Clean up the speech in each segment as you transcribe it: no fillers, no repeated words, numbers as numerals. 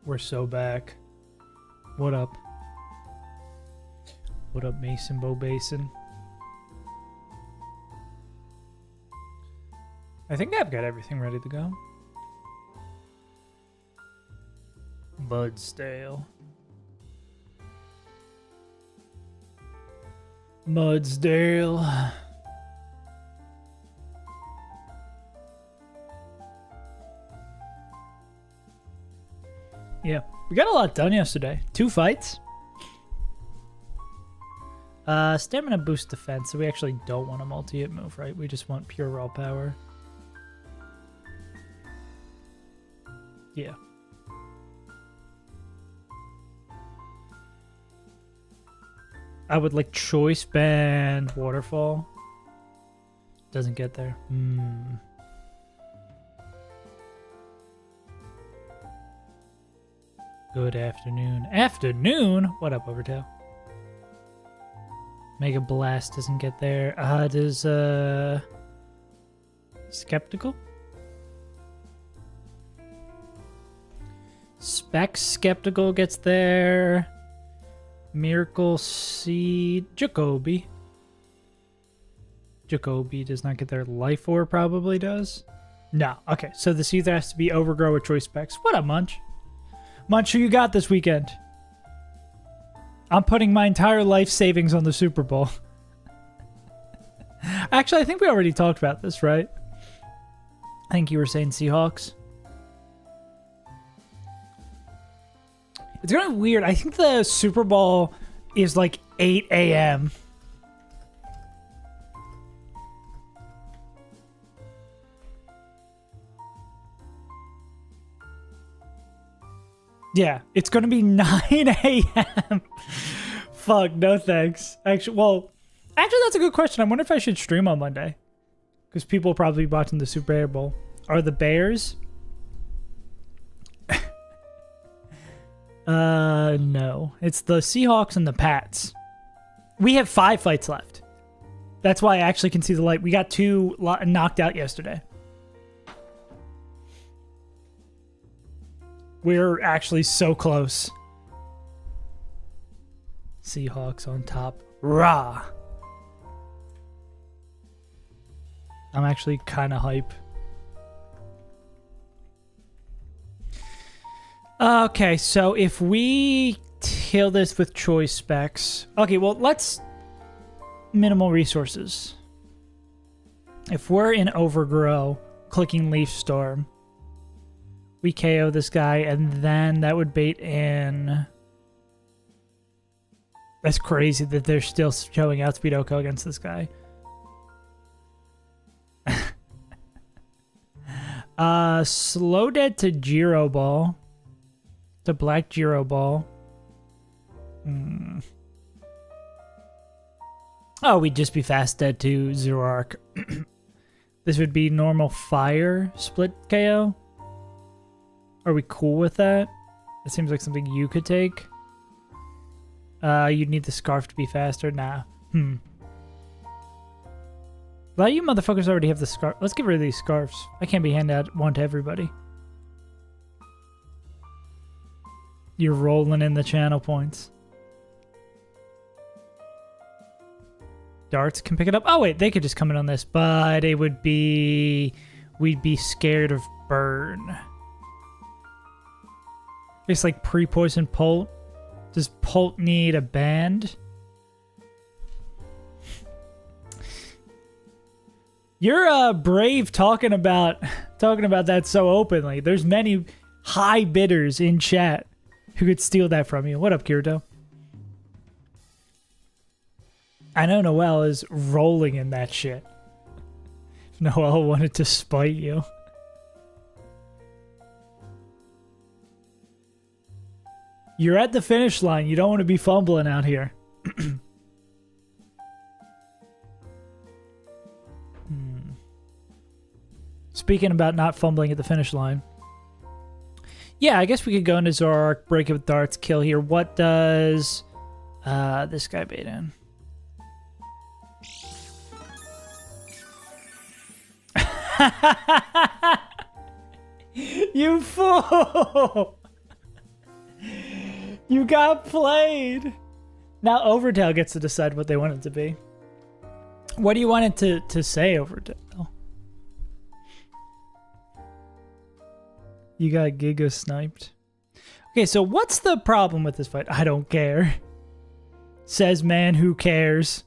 We're so back. What up? What up, Mason Bo Basin? I think I've got everything ready to go. Mudsdale. Mudsdale. Yeah, we got a lot done yesterday. 2 fights. Stamina boost defense, so we actually don't want a multi-hit move, right? We just want pure raw power. Yeah. I would like choice band waterfall. Doesn't get there. Good afternoon. Afternoon? What up, Overtail? Mega Blast doesn't get there. Does Skeptical? Skeptical gets there. Miracle Seed. Jacoby does not get there. Life Orb probably does. No. Okay, so this either has to be Overgrow or Choice Specs. What up, Munch? Munch, who you got this weekend? I'm putting my entire life savings on the Super Bowl. Actually, I think we already talked about this, right? I think you were saying Seahawks. It's kind of weird. I think the Super Bowl is like 8 a.m. Yeah, it's going to be 9 a.m. Fuck, no thanks. Actually, that's a good question. I wonder if I should stream on Monday. Because people will probably be watching the Super Bowl. Are the Bears? No. It's the Seahawks and the Pats. We have 5 fights left. That's why I actually can see the light. We got 2 knocked out yesterday. We're actually so close. Seahawks on top. Rah! I'm actually kind of hype. Okay, so if we kill this with choice specs... Okay, well, let's... Minimal resources. If we're in Overgrow, clicking Leaf Storm, we KO this guy, and then that would bait in... That's crazy that they're still showing Outspeed Oko against this guy. Slow Dead to Giro Ball. To Black Giro Ball. Oh, we'd just be Fast Dead to Zero Arc. This would be normal Fire Split KO. Are we cool with that? It seems like something you could take. You'd need the Scarf to be faster. Nah. A lot of you motherfuckers already have the scarf. Let's get rid of these scarves. I can't be handing out one to everybody. You're rolling in the channel points. Darts can pick it up. Oh, wait. They could just come in on this. But it would be... We'd be scared of burn. It's like pre-poison Polt. Does Polt need a band? You're brave talking about that so openly. There's many high bidders in chat who could steal that from you. What up, Kirito? I know Noelle is rolling in that shit. Noelle wanted to spite you. You're at the finish line. You don't want to be fumbling out here. Speaking about not fumbling at the finish line. Yeah, I guess we could go into Zoroark, break it with darts, kill here. What does this guy bait in? You fool! You got played. Now Overtail gets to decide what they want it to be. What do you want it to say, Overtail? You got Giga sniped. Okay, so what's the problem with this fight? I don't care. Says man who cares.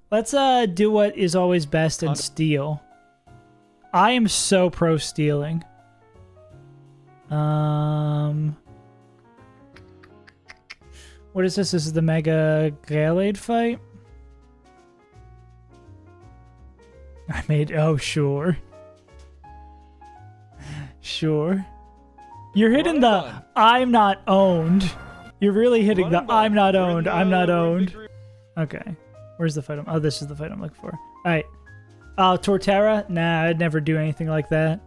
Let's do what is always best and steal. I am so pro stealing. What is this? This is the Mega Galade fight? I made... Oh, sure. Sure. You're hitting the I'm not owned. You're really hitting the I'm not owned. I'm not owned. Okay. Where's the fight? Oh, this is the fight I'm looking for. Alright. Torterra? Nah, I'd never do anything like that.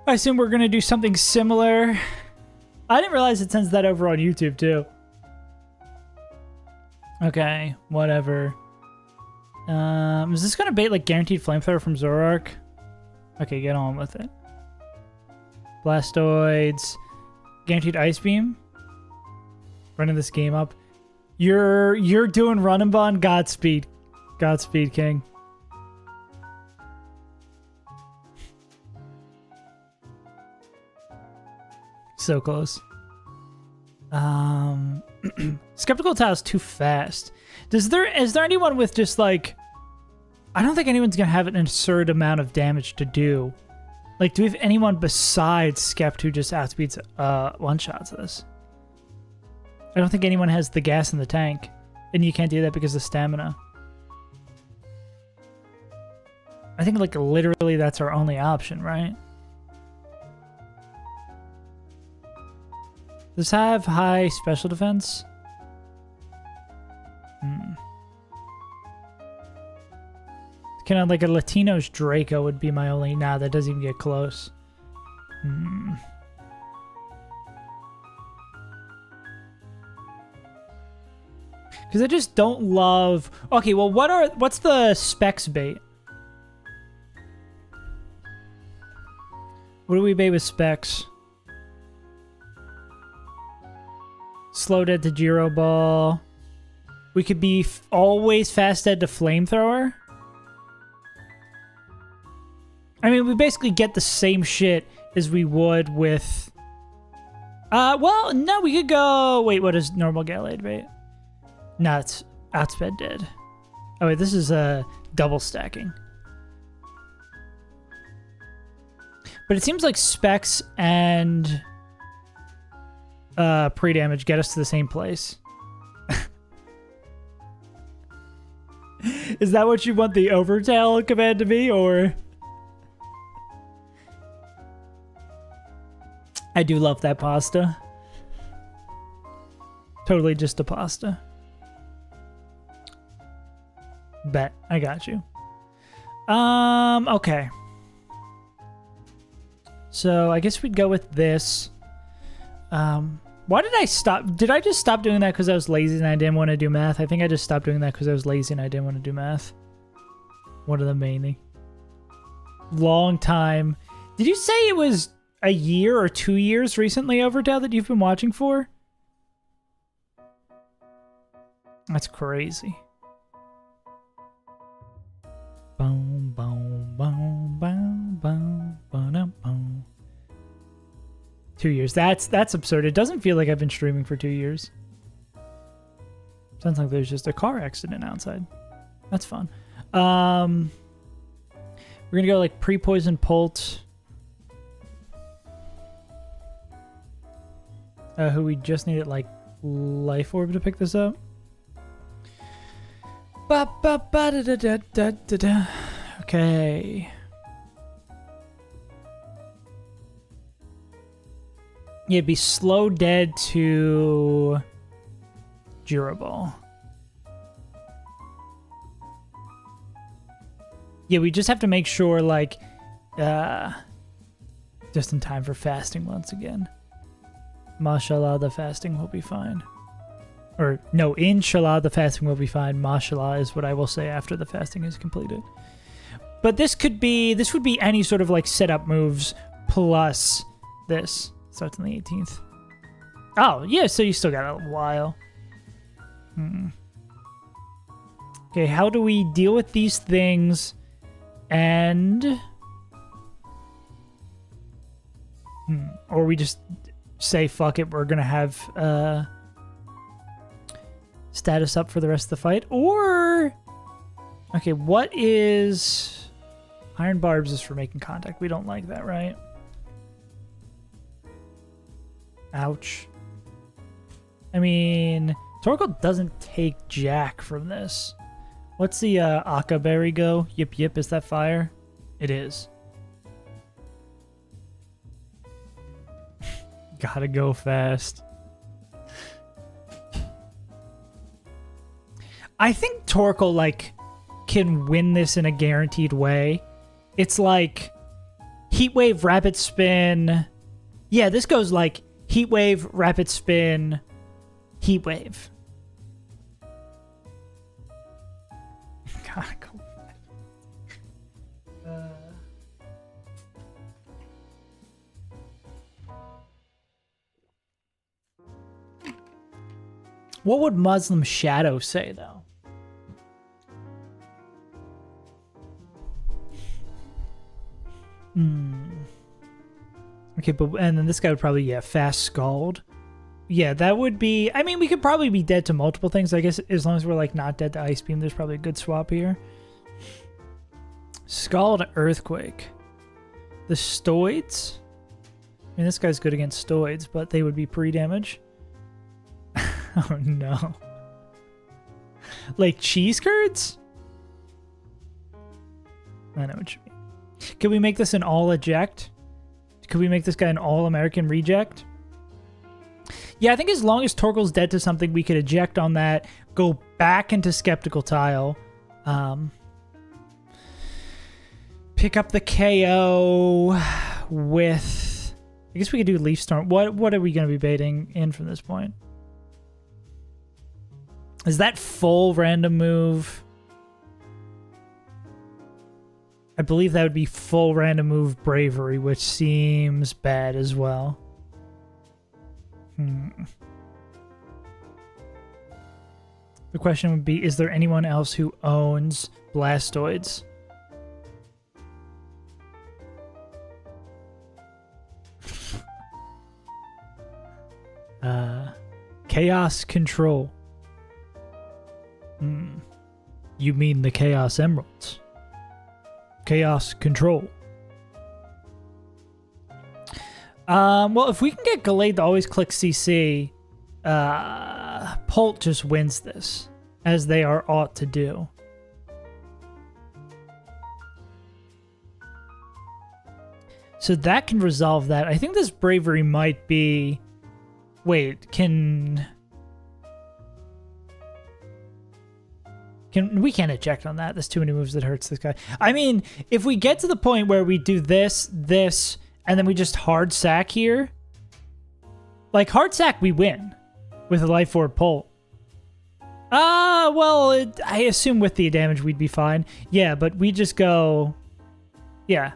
I assume we're going to do something similar. I didn't realize it sends that over on YouTube, too. Okay, whatever. Is this going to bait, like, guaranteed flamethrower from Zoroark? Okay, get on with it. Blastoids. Guaranteed Ice Beam. Running this game up. You're doing Run and Bond? Godspeed. Godspeed, King. So close. Skeptical Tile's too fast. Is there anyone with just like... I don't think anyone's gonna have an absurd amount of damage to do. Like, do we have anyone besides Skept who just outspeeds one-shots this? I don't think anyone has the gas in the tank. And you can't do that because of stamina. I think, like, literally that's our only option, right? Does this have high special defense? Kind of like a Latino's Draco would be my only... Nah, that doesn't even get close. Because I just don't love... Okay, well, what's the specs bait? What do we bait with specs? Slow dead to Gyro Ball. We could be always fast dead to Flamethrower. I mean, we basically get the same shit as we would with... well, no, we could go... Wait, what is normal Galade bait? No, it's outsped dead. Oh, wait, this is double stacking. But it seems like specs and pre-damage get us to the same place. Is that what you want the Overtail command to be, or... I do love that pasta. Totally just a pasta. Bet. I got you. Okay. So I guess we'd go with this. Why did I stop? Did I just stop doing that because I was lazy and I didn't want to do math? I think I just stopped doing that because I was lazy and I didn't want to do math. One of the main. Long time. Did you say it was a year or 2 years recently, Overdale, that you've been watching for? That's crazy. Boom, boom, boom, boom, boom, boom, boom. 2 years. That's absurd. It doesn't feel like I've been streaming for 2 years. Sounds like there's just a car accident outside. That's fun. We're gonna go like pre-poison Pult. Who we just needed like Life Orb to pick this up. Okay. Yeah, it'd be slow dead to Gyro Ball. Yeah, we just have to make sure, like, just in time for fasting once again. Mashallah, the fasting will be fine. Or, no, inshallah, the fasting will be fine. Mashallah is what I will say after the fasting is completed. But this would be any sort of like setup moves plus this. Starts on the 18th. Oh, yeah, so you still got a while. Okay, how do we deal with these things and... Or we just say, fuck it, we're gonna have status up for the rest of the fight. Or... Okay, what is... Iron Barbs is for making contact. We don't like that, right? Ouch. I mean, Torkoal doesn't take jack from this. What's the Aka Berry go? Yip Yip, is that fire? It is. Gotta go fast. I think Torkoal, like, can win this in a guaranteed way. It's like Heat Wave, Rapid Spin. Yeah, this goes like Heat Wave, Rapid Spin, Heat Wave. Gotta go. What would Muslim Shadow say, though? Okay, but and then this guy would probably, yeah, Fast Scald. Yeah, that would be... I mean, we could probably be dead to multiple things. I guess as long as we're, like, not dead to Ice Beam, there's probably a good swap here. Scald Earthquake. The Stoids? I mean, this guy's good against Stoids, but they would be pre-damage. Oh, no. Like cheese curds? I know what you mean. Can we make this an all-eject? Could we make this guy an all-American reject? Yeah, I think as long as Torkoal's dead to something, we could eject on that, go back into Skeptical Tile, pick up the KO with... I guess we could do Leaf Storm. What are we going to be baiting in from this point? Is that full random move? I believe that would be full random move Bravery, which seems bad as well. The question would be, is there anyone else who owns Blastoids? Chaos Control. You mean the Chaos Emeralds? Chaos Control. Well, if we can get Gallade to always click CC, Polt just wins this, as they are ought to do. So that can resolve that. I think this Bravery might be... Wait, can... We can't eject on that. There's too many moves that hurts this guy. I mean, if we get to the point where we do this, and then we just hard sack here, like hard sack, we win with a Life Orb Polt. Well, I assume with the damage we'd be fine. Yeah, but we just go, yeah,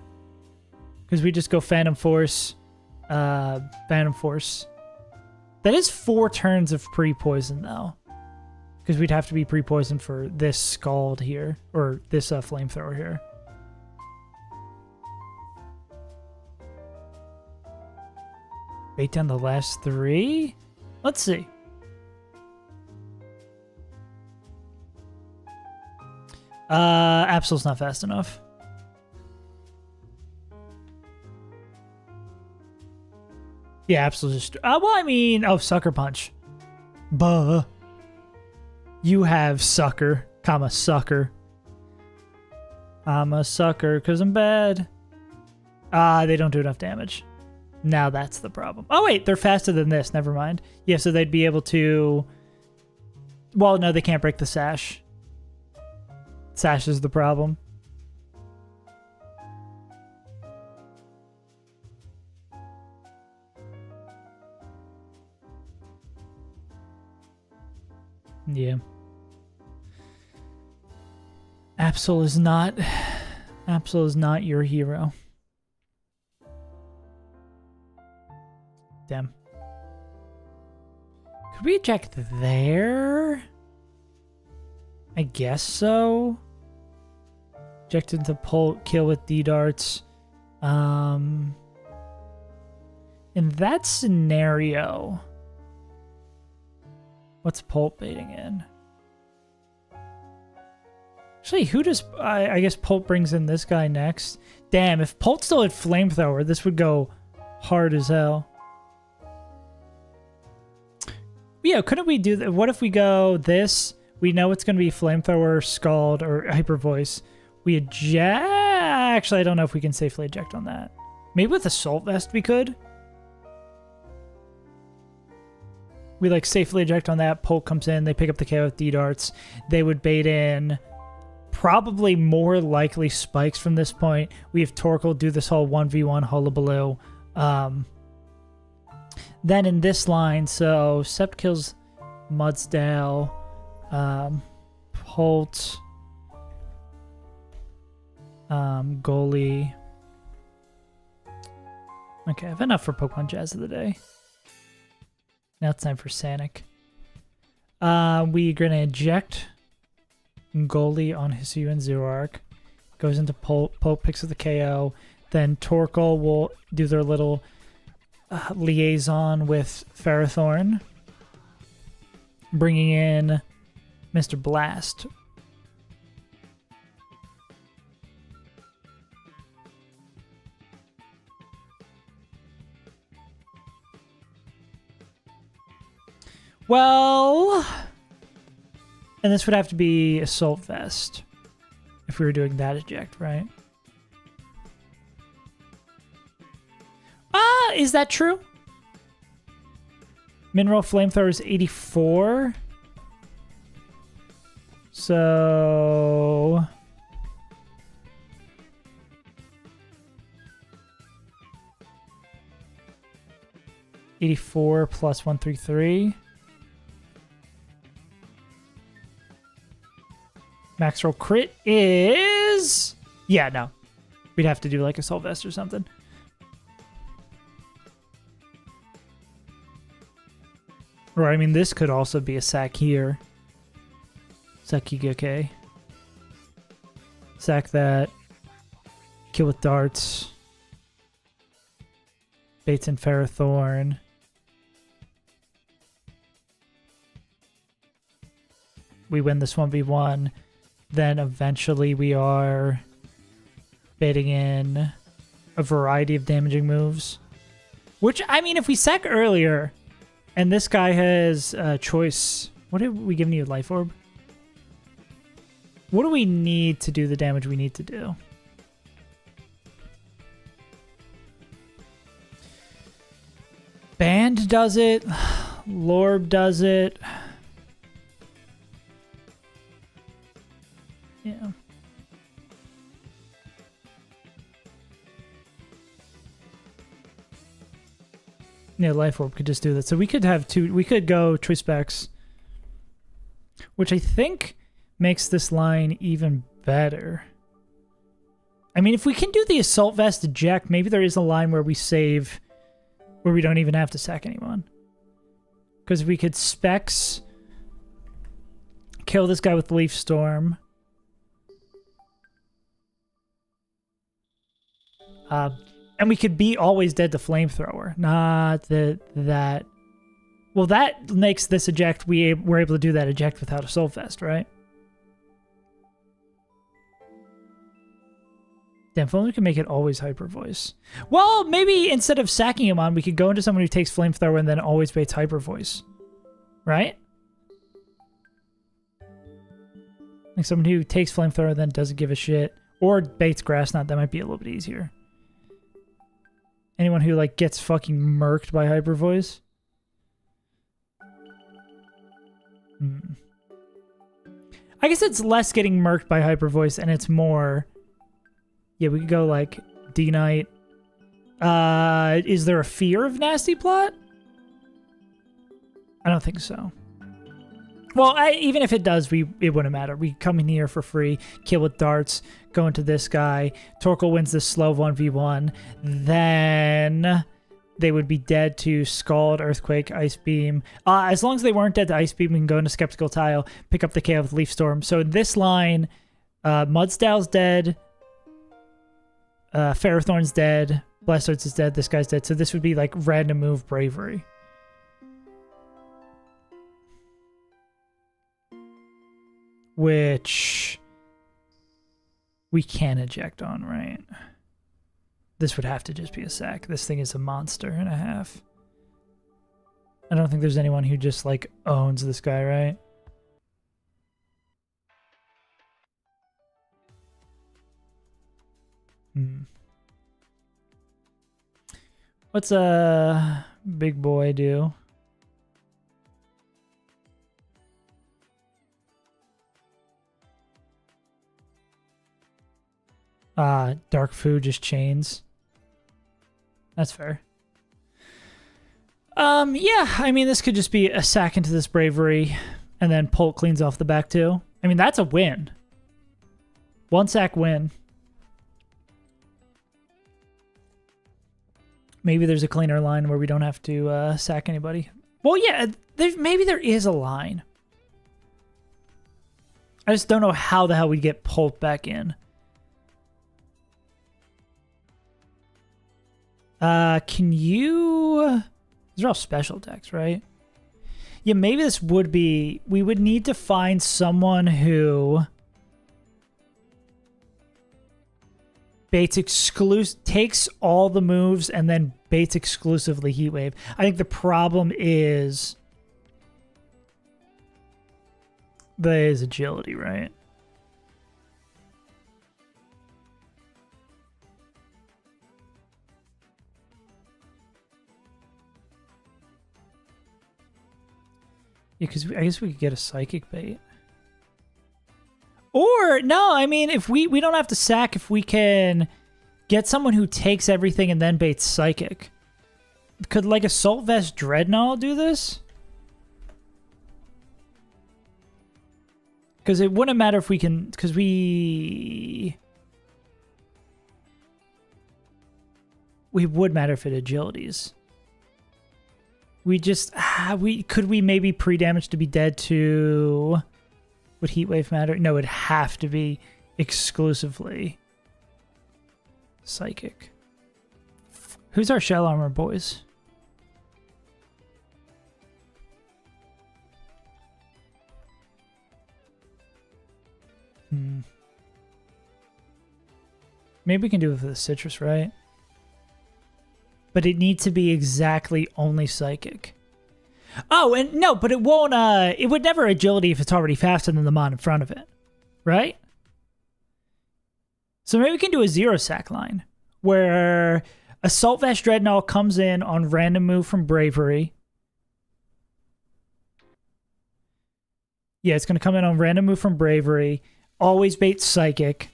because we just go Phantom Force, Phantom Force. That is 4 turns of pre-poison though. Because we'd have to be pre-poisoned for this Scald here. Or this Flamethrower here. Bait down the last 3? Let's see. Absol's not fast enough. Yeah, Absol's just... well, I mean... Oh, Sucker Punch. Buh. You have sucker, comma, sucker. I'm a sucker because I'm bad. They don't do enough damage. Now that's the problem. Oh, wait, they're faster than this. Never mind. Yeah, so they'd be able to... Well, no, they can't break the Sash. Sash is the problem. Yeah. Absol is not Absol is not your hero. Damn. Could we eject there? I guess so. Eject into kill with D-darts. In that scenario, what's Pulp baiting in? Actually, who does... I guess Pulp brings in this guy next. Damn, if Pulp still had Flamethrower, this would go hard as hell. Yeah, couldn't we do that? What if we go this? We know it's going to be Flamethrower, Scald, or Hyper Voice. We eject... Actually, I don't know if we can safely eject on that. Maybe with Assault Vest we could. We like safely eject on that. Pulp comes in. They pick up the KO with D-darts. They would bait in... Probably more likely spikes from this point. We have Torkoal do this whole 1v1 hullabaloo. Then in this line, so Sept kills Mudsdale, Holt, Goalie. Okay, I have enough for Pokemon Jazz of the day. Now it's time for Sanic. We're gonna eject Goalie on Hisuian and Zoroark. Goes into Pulp. Pulp picks up the KO. Then Torkoal will do their little liaison with Ferrothorn. Bringing in Mr. Blast. Well... And this would have to be Assault Vest if we were doing that eject, right? Is that true? Mineral Flamethrower is 84. So... +133. Max roll crit is... Yeah, no. We'd have to do like Assault Vest or something. Or, I mean, this could also be a sack here. Sakigake. Sack that. Kill with darts. Baits and Ferrothorn. We win this 1v1. Then eventually we are baiting in a variety of damaging moves. Which, I mean, if we sack earlier and this guy has a choice... What have we given you? Life Orb? What do we need to do the damage we need to do? Band does it. Lorb does it. Yeah. Yeah, Life Orb could just do that. So we could have two. We could go Choice Specs, which I think makes this line even better. I mean, if we can do the Assault Vest eject, maybe there is a line where we save, where we don't even have to sack anyone. Because we could Specs, kill this guy with Leaf Storm. And we could be always dead to Flamethrower. Not that... Well, that makes this eject... We're able to do that eject without a Soul Fest, right? Damn, if only we could make it always Hyper Voice. Well, maybe instead of sacking him on, we could go into someone who takes Flamethrower and then always baits Hyper Voice. Right? Like someone who takes Flamethrower and then doesn't give a shit. Or baits Grass Knot. That might be a little bit easier. Anyone who, like, gets fucking murked by Hyper Voice? I guess it's less getting murked by Hyper Voice and it's more... Yeah, we could go, like, D-Knight. Is there a fear of Nasty Plot? I don't think so. Well, even if it does, it wouldn't matter. We come in here for free, kill with darts, go into this guy. Torkoal wins the slow 1v1. Then they would be dead to Scald, Earthquake, Ice Beam. As long as they weren't dead to Ice Beam, we can go into Skeptical Tile, pick up the KO with Leaf Storm. So in this line, Mudstyle's dead, Ferrothorn's dead, Blast-Darts is dead, this guy's dead. So this would be like random move Bravery. Which we can eject on, right? This would have to just be a sack. This thing is a monster and a half. I don't think there's anyone who just like owns this guy, right? What's a big boy do? Dark food just chains. That's fair. Yeah, I mean, this could just be a sack into this Bravery, and then Pult cleans off the back too. I mean, that's a win. One sack win. Maybe there's a cleaner line where we don't have to sack anybody. Well, yeah, maybe there is a line. I just don't know how the hell we get Pult back in. Can you... These are all special decks, right? Yeah, maybe this would be... We would need to find someone who... baits takes all the moves and then baits exclusively Heat Wave. I think the problem is... There's agility, right? Yeah, because I guess we could get a Psychic bait. Or, no, I mean, if we don't have to sack if we can get someone who takes everything and then baits Psychic. Could, like, Assault Vest Dreadnought do this? Because it wouldn't matter if we can... Because we would matter if it agilities. We just... could we maybe pre-damage to be dead to... Would Heat Wave matter? No, it'd have to be exclusively Psychic. Who's our Shell Armor boys? Maybe we can do it for the Citrus, right? But it needs to be exactly only Psychic. Oh, and no, but it won't, it would never agility if it's already faster than the mon in front of it. Right? So maybe we can do a 0 sack line where Assault Vest Dreadnought comes in on random move from Bravery. Yeah, it's going to come in on random move from Bravery. Always bait Psychic.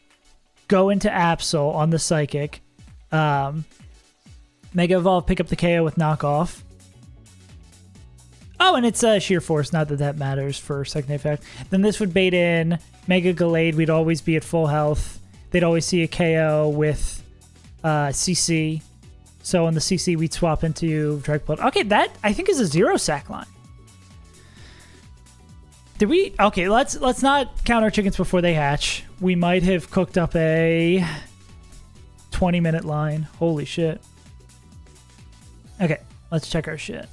Go into Absol on the Psychic. Mega Evolve, pick up the KO with Knockoff. Oh, and it's Sheer Force. Not that that matters for second effect. Then this would bait in Mega Gallade. We'd always be at full health. They'd always see a KO with CC. So on the CC, we'd swap into Dragpult. Okay, that I think is a 0 sack line. Did we? Okay, let's not count our chickens before they hatch. We might have cooked up a 20-minute line. Holy shit. Okay, let's check our shit.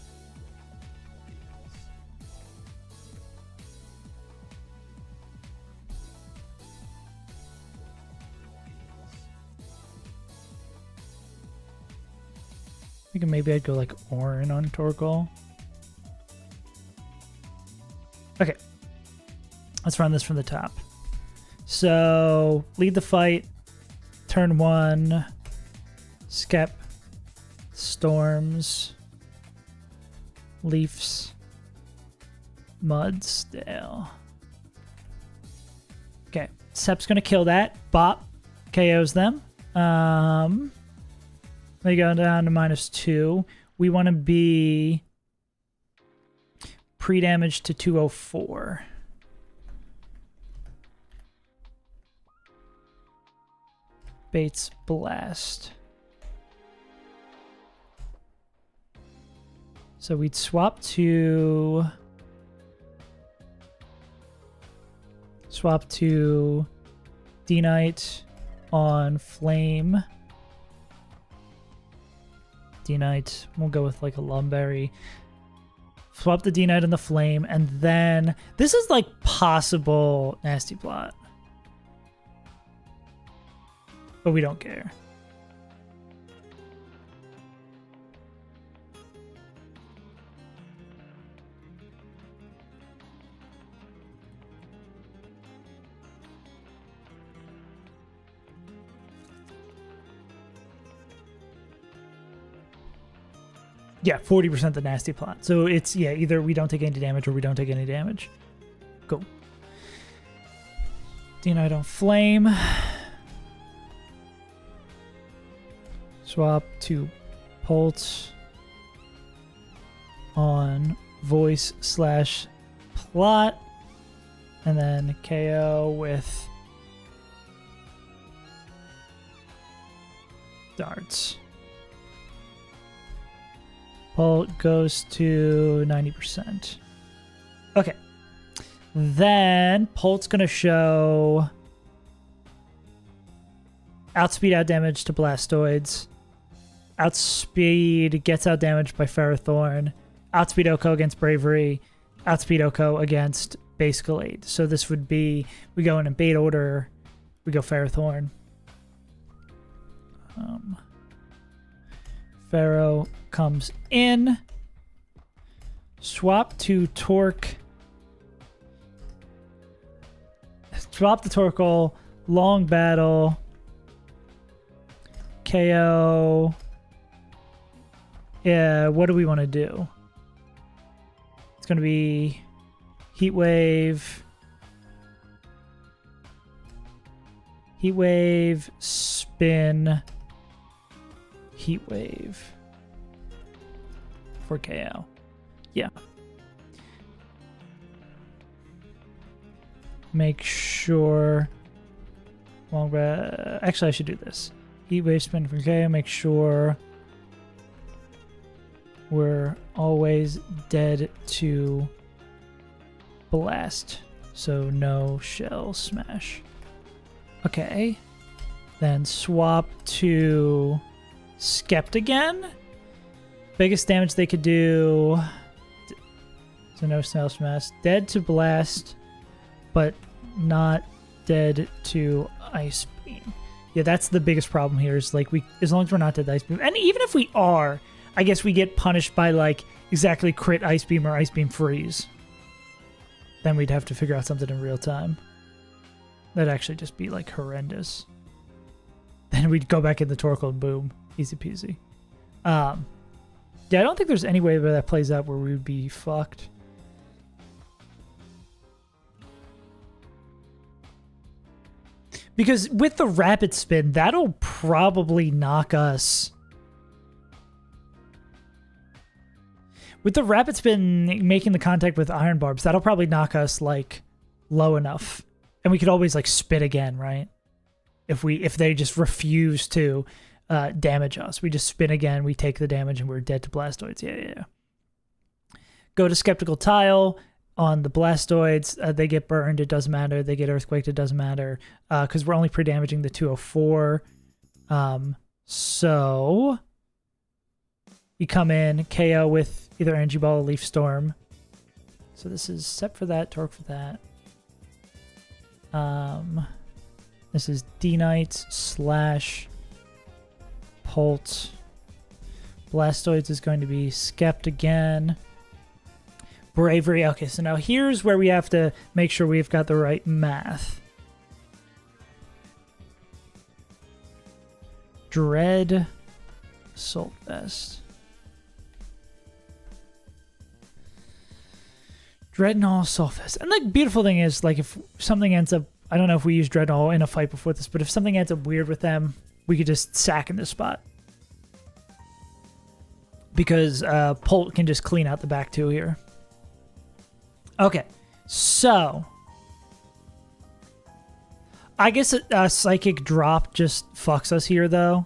I think maybe I'd go like Orin on Torkoal. Okay. Let's run this from the top. So, lead the fight. Turn 1. Skep. Storms. Leafs. Mudstale. Okay. Sep's gonna kill that. Bop. KOs them. They go down to -2. We want to be pre-damage to 204. Bates Blast. So we'd swap to D-Knight on Flame. D-Knight, we'll go with like a Lumberry. Swap the D-Knight on the Flame, and then this is like possible Nasty Plot. But we don't care. Yeah, 40% the Nasty Plot. So it's, yeah, either we don't take any damage or we don't take any damage. Cool. D-Knight on Flame. Swap to Pulse on Voice / Plot. And then KO with Darts. Pult goes to 90%. Okay. Then Pult's going to show outspeed out damage to Blastoids. Outspeed gets out damaged by Ferrothorn. Outspeed Oko against Bravery. Outspeed Oko against Base Gallade. So this would be, we go in bait order. We go Ferrothorn. Pharaoh comes in. Swap to Torque. Swap the Torkoal. Long Battle. KO. Yeah, what do we want to do? It's going to be Heat Wave. Heat Wave, Spin, Heat Wave for KO. Yeah. Make sure. Actually, I should do this. Heat Wave, Spin for KO. Make sure we're always dead to Blast. So no Shell Smash. Okay. Then swap to Skept again. Biggest damage they could do. So no Shell Smash. Dead to Blast, but not dead to Ice Beam. Yeah, that's the biggest problem here is like as long as we're not dead to Ice Beam. And even if we are, I guess we get punished by like exactly crit Ice Beam or Ice Beam Freeze. Then we'd have to figure out something in real time. That'd actually just be like horrendous. Then we'd go back in the Torkoal and boom. Easy peasy. Yeah, I don't think there's any way where that plays out where we would be fucked. Because with the Rapid Spin, that'll probably knock us. With the Rapid Spin making the contact with Iron Barbs, that'll probably knock us like low enough. And we could always like spin again, right? If they just refuse to damage us. We just spin again, we take the damage, and we're dead to Blastoids. Yeah. Go to Skeptical Tile on the Blastoids. They get burned, it doesn't matter. They get Earthquaked, it doesn't matter. Because we're only pre-damaging the 204. So we come in, KO with either Energy Ball or Leaf Storm. So this is set for that, Torque for that. This is D-Knight / Pult. Blastoids is going to be Skept again. Bravery. Okay, so now here's where we have to make sure we've got the right math. Dread. Assault Vest. Dreadnought, Assault Vest. And the beautiful thing is, like, if something ends up, I don't know if we used Dreadnought in a fight before this, but if something ends up weird with them, we could just sack in this spot. Because Pult can just clean out the back two here. Okay, so I guess a psychic drop just fucks us here, though.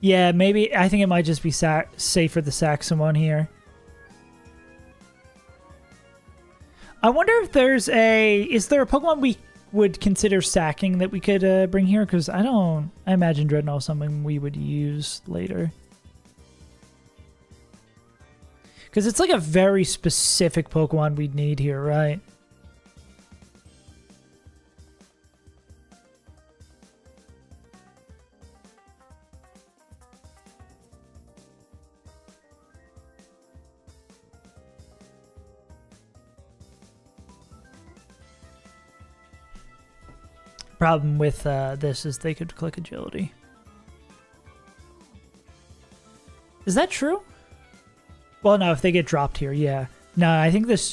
Yeah, maybe. I think it might just be safer to sack someone here. I wonder if there's a... Is there a Pokemon we would consider sacking that we could bring here? Because I imagine Dreadnought is something we would use later. Because it's like a very specific Pokemon we'd need here, right? Problem with this is they could click agility. Is that true? Well, no, if they get dropped here, yeah. No, I think this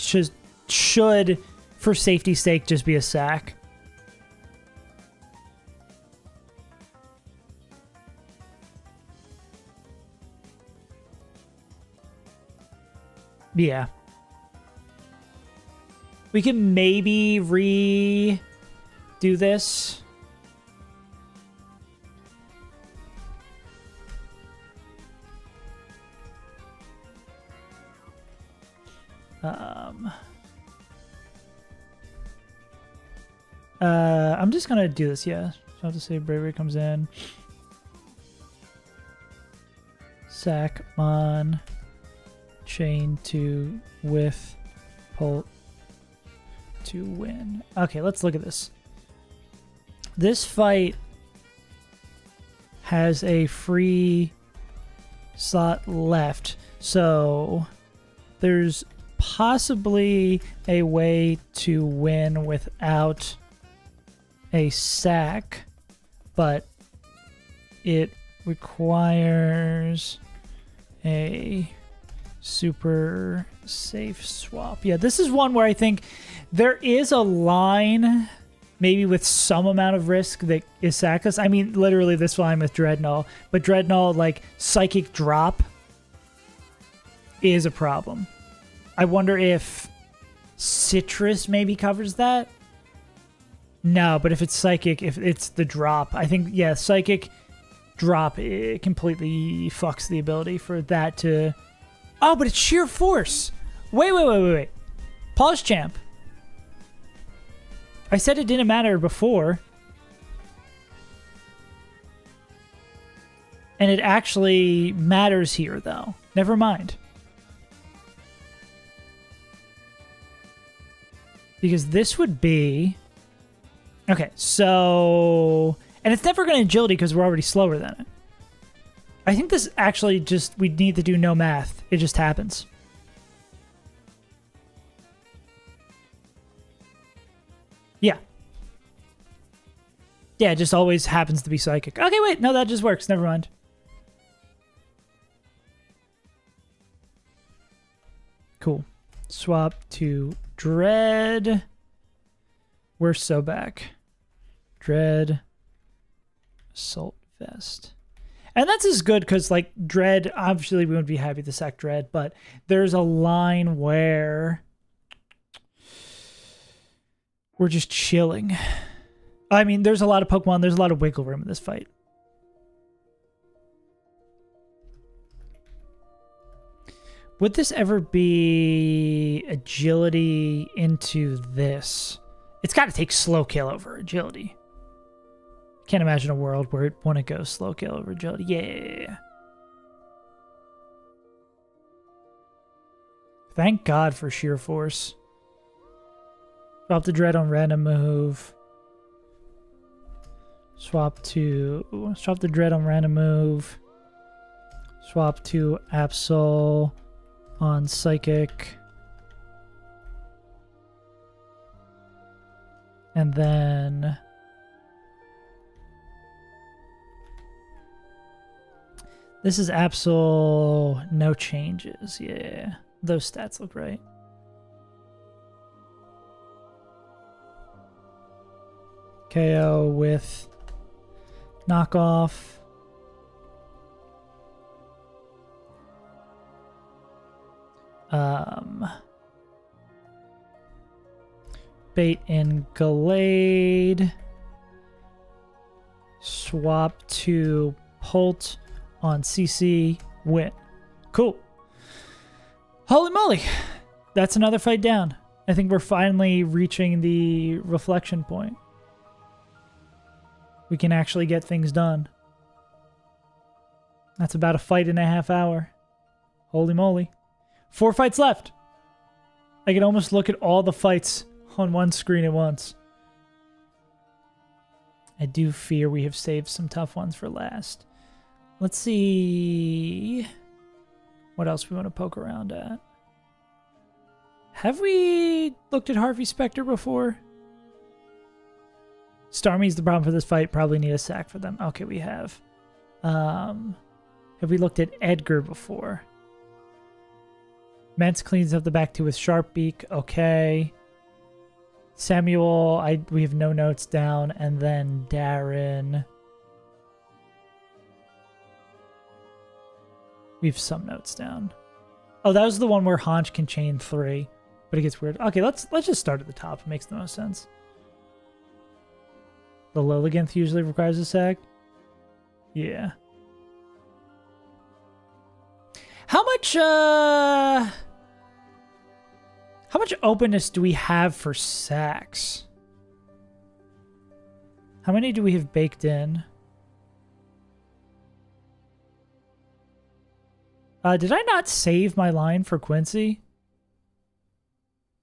should for safety's sake, just be a sack. Yeah. We can maybe redo this. I'm just gonna do this, yeah. So I have to say Bravery comes in. Sack on chain to with pull to win. Okay, let's look at this. This fight has a free slot left, so there's possibly a way to win without a sack, but it requires a super safe swap. Yeah, this is one where I think there is a line, maybe with some amount of risk, that is sackless. I mean, literally this line with Dreadnought, but Dreadnought, like, psychic drop is a problem. I wonder if Citrus maybe covers that? No, but if it's psychic, if it's the drop, I think, yeah, psychic drop, it completely fucks the ability for that to... Oh, but it's sheer force. Wait. Pause, champ. I said it didn't matter before. And it actually matters here, though. Never mind. Because this would be... Okay, so... And it's never going to agility because we're already slower than it. I think this actually just... We need to do no math. It just happens. Yeah. Yeah, it just always happens to be psychic. Okay, wait. No, that just works. Never mind. Cool. Swap to Dread. We're so back. Dread. Assault Vest. And that's as good because, like, Dread, obviously we wouldn't be happy to sack Dread, but there's a line where we're just chilling. I mean, there's a lot of Pokemon, there's a lot of wiggle room in this fight. Would this ever be agility into this? It's got to take slow kill over agility. Can't imagine a world where it want to go slow kill over agility. Yeah. Thank God for sheer force. Drop the Dread on random move. Swap the Dread on random move. Swap to Absol on Psychic. And then this is Absol, no changes. Yeah, those stats look right. KO with knockoff. Bait in Gallade. Swap to Pult on CC. Win. Cool. Holy moly. That's another fight down. I think we're finally reaching the reflection point. We can actually get things done. That's about a fight and a half hour. Holy moly. 4 fights left. I can almost look at all the fights on one screen at once. I do fear we have saved some tough ones for last. Let's see what else we want to poke around at. Have we looked at Harvey Specter before? Starmie's the problem for this fight. Probably need a sack for them. Okay, we have. Have we looked at Edgar before? Mence cleans up the back two with Sharp Beak. Okay. Samuel, we have no notes down. And then Darren. We have some notes down. Oh, that was the one where Haunch can chain 3. But it gets weird. Okay, let's just start at the top. It makes the most sense. The Lilliganth usually requires a sack. Yeah. How much openness do we have for sacks? How many do we have baked in? Did I not save my line for Quincy?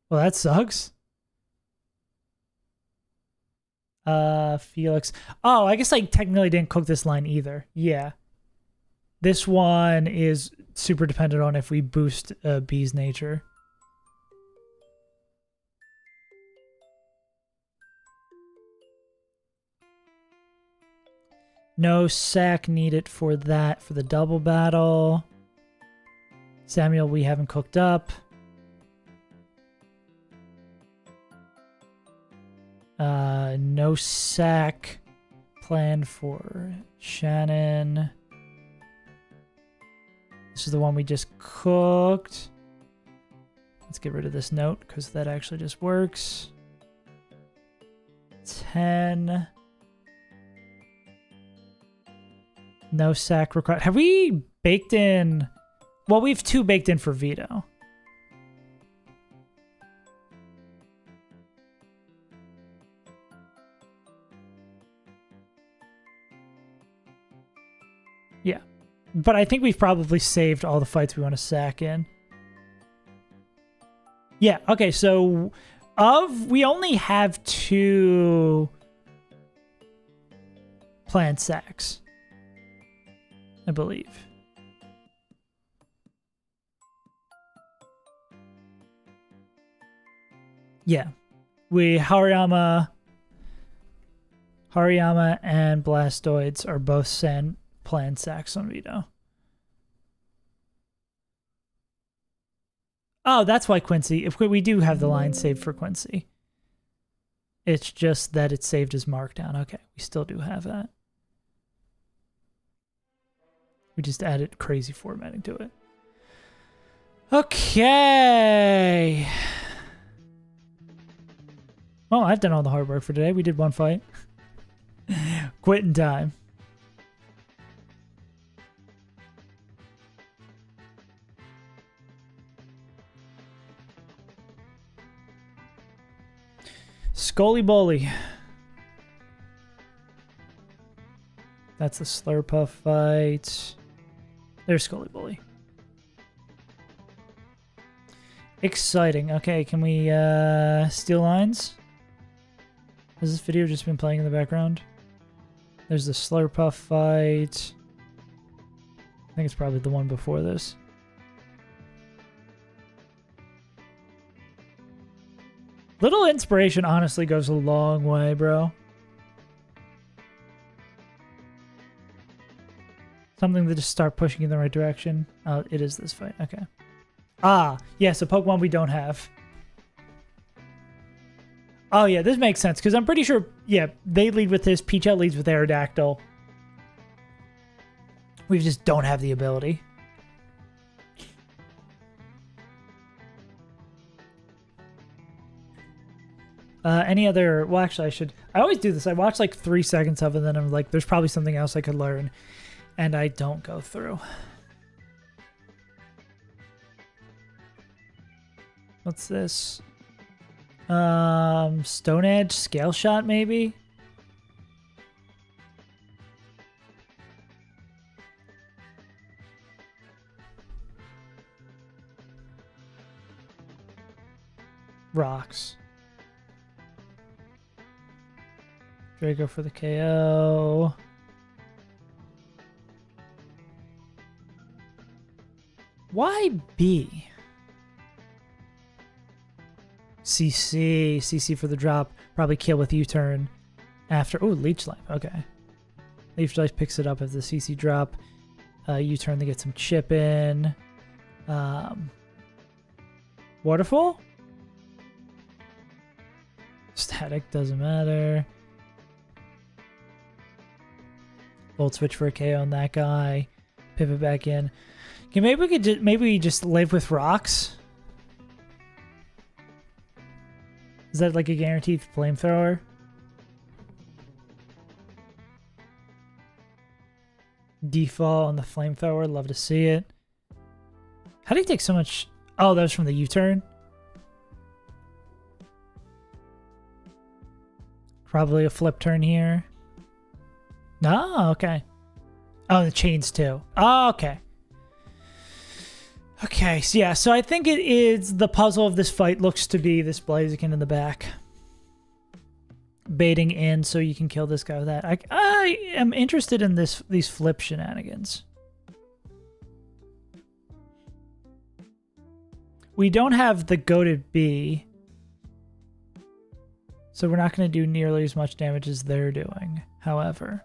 Well, that sucks. Felix. Oh, I guess I technically didn't cook this line either. Yeah. This one is super dependent on if we boost B's nature. No sack needed for that, for the double battle. Samuel, we haven't cooked up. No sack planned for Shannon. This is the one we just cooked. Let's get rid of this note because that actually just works. 10. No sack required. Have we baked in? Well, we have 2 baked in for Vito. Yeah. But I think we've probably saved all the fights we want to sack in. Yeah, okay, so we only have 2 planned sacks, I believe. Yeah. Hariyama and Blastoids are both planned sacks on Vito. Oh, that's why Quincy. If we do have the line saved for Quincy. It's just that it's saved as Markdown. Okay, we still do have that. We just added crazy formatting to it. Okay. Well, I've done all the hard work for today. We did 1 fight. Quitting time. Scully Bully. That's the Slurpuff fight. There's Scully Bully. Exciting. Okay, can we steal lines? Has this video just been playing in the background? There's the Slurpuff fight. I think it's probably the one before this. Little inspiration honestly goes a long way, bro. Something to just start pushing in the right direction. Oh, it is this fight. Okay. Ah, yeah, so Pokemon we don't have. Oh, yeah, this makes sense, because I'm pretty sure, yeah, they lead with this. Peachette leads with Aerodactyl. We just don't have the ability. Any other... Well, actually, I always do this. I watch like 3 seconds of it, and then I'm like, there's probably something else I could learn. And I don't go through. What's this? Stone Edge, Scale Shot, maybe? Rocks. Draco for the KO. Why B? CC for the drop. Probably kill with U-turn after. Oh, Leech Life. Okay. Leech Life picks it up as the CC drop. U-turn to get some chip in. Waterfall? Static doesn't matter. Volt switch for a KO on that guy. Pivot back in. Okay, maybe we just live with rocks. Is that like a guaranteed flamethrower? Default on the flamethrower. Love to see it. How do you take so much? Oh, that was from the U-turn. Probably a flip turn here. No, okay. Oh, the chains too. Oh, okay. Okay, so yeah, so I think it is the puzzle of this fight looks to be this Blaziken in the back. Baiting in so you can kill this guy with that. I am interested in these flip shenanigans. We don't have the goated B. So we're not going to do nearly as much damage as they're doing, however.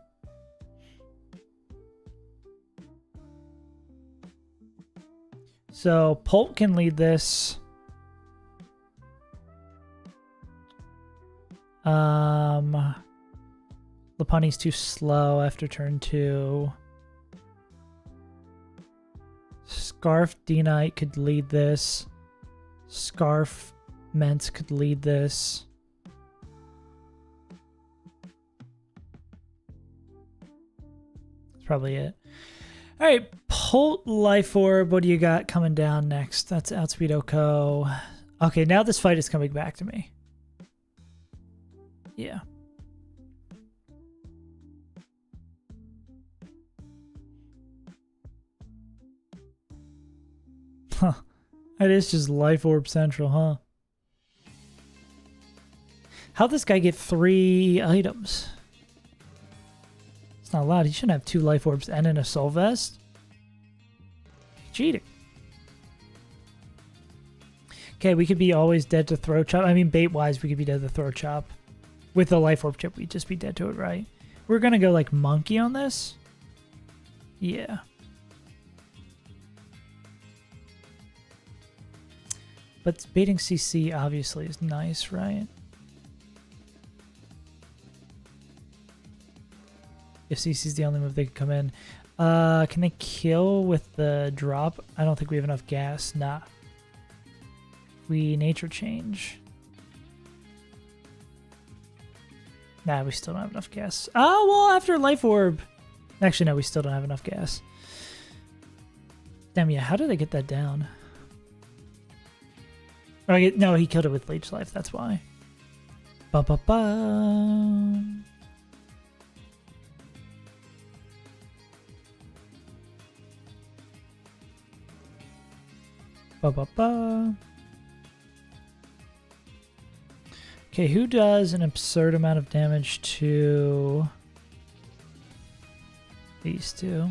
So Pult can lead this. Lopunny's too slow after turn 2. Scarf D-Knight could lead this. Scarf Mence could lead this. That's probably it. All right, Pult Life Orb. What do you got coming down next? That's Outspeed Oko. Okay, now this fight is coming back to me. Yeah. Huh. That is just Life Orb Central, huh? How'd this guy get 3 items? It's not allowed. He shouldn't have 2 Life Orbs and an Assault Vest. Cheating. Okay, we could be always dead to Throat Chop. I mean, bait-wise, we could be dead to Throat Chop. With the Life Orb chip, we'd just be dead to it, right? We're gonna go, like, Monkey on this? Yeah. But baiting CC, obviously, is nice, right? If CC's the only move they can come in. Can they kill with the drop? I don't think we have enough gas. Nah. We nature change. Nah, we still don't have enough gas. Oh, well, after Life Orb. Actually, no, we still don't have enough gas. Damn, yeah, how did I get that down? Oh, no, he killed it with Leech Life, that's why. Ba-ba-ba. Ba-ba-ba. Okay, who does an absurd amount of damage to these two?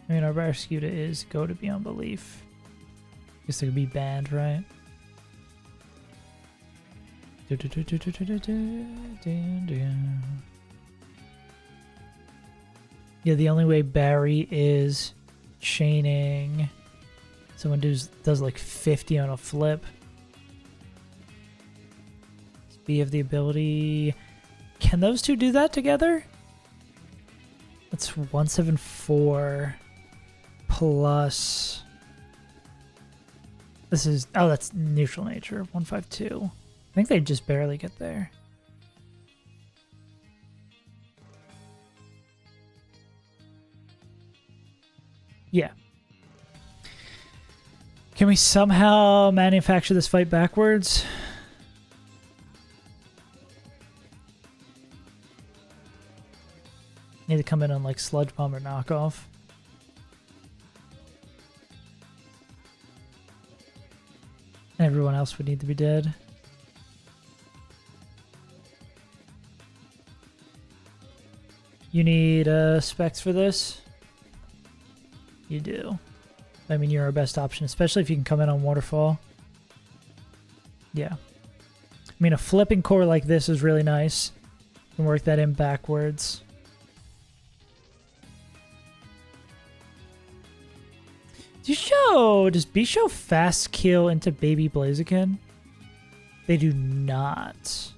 I mean, our Barraskewda is go to Beyond Belief. Guess they could be banned, right? Yeah, the only way Barry is chaining. Someone does like 50 on a flip. We have the ability. Can those two do that together? That's 174 plus. This is, oh, that's neutral nature. 152. I think they just barely get there. Yeah. Can we somehow manufacture this fight backwards? Need to come in on like Sludge Bomb or Knockoff. Everyone else would need to be dead. You need specs for this? You do. I mean, you're our best option, especially if you can come in on Waterfall. Yeah. I mean, a flipping core like this is really nice. You can work that in backwards. Does Bisho fast kill into Baby Blaziken? They do not.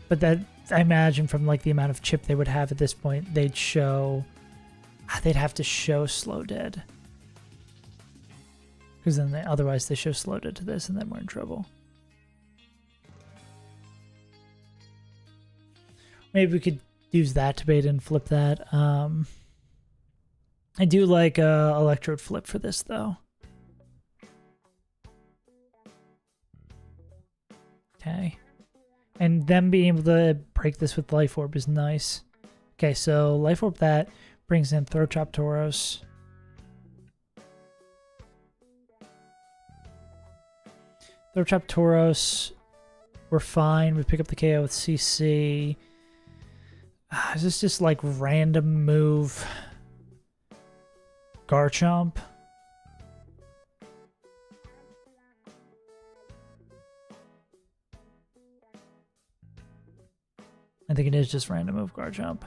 But that, I imagine from like the amount of chip they would have at this point, they'd have to show Slow Dead. Because then otherwise they show Slow Dead to this and then we're in trouble. Maybe we could use that to bait and flip that. I do like Electrode Flip for this though. Okay. And them being able to break this with Life Orb is nice. Okay, so Life Orb that brings in Throat Chop Tauros. Throat Chop Tauros. We're fine. We pick up the KO with CC. Is this just like random move? Garchomp? I think it is just random move Garchomp.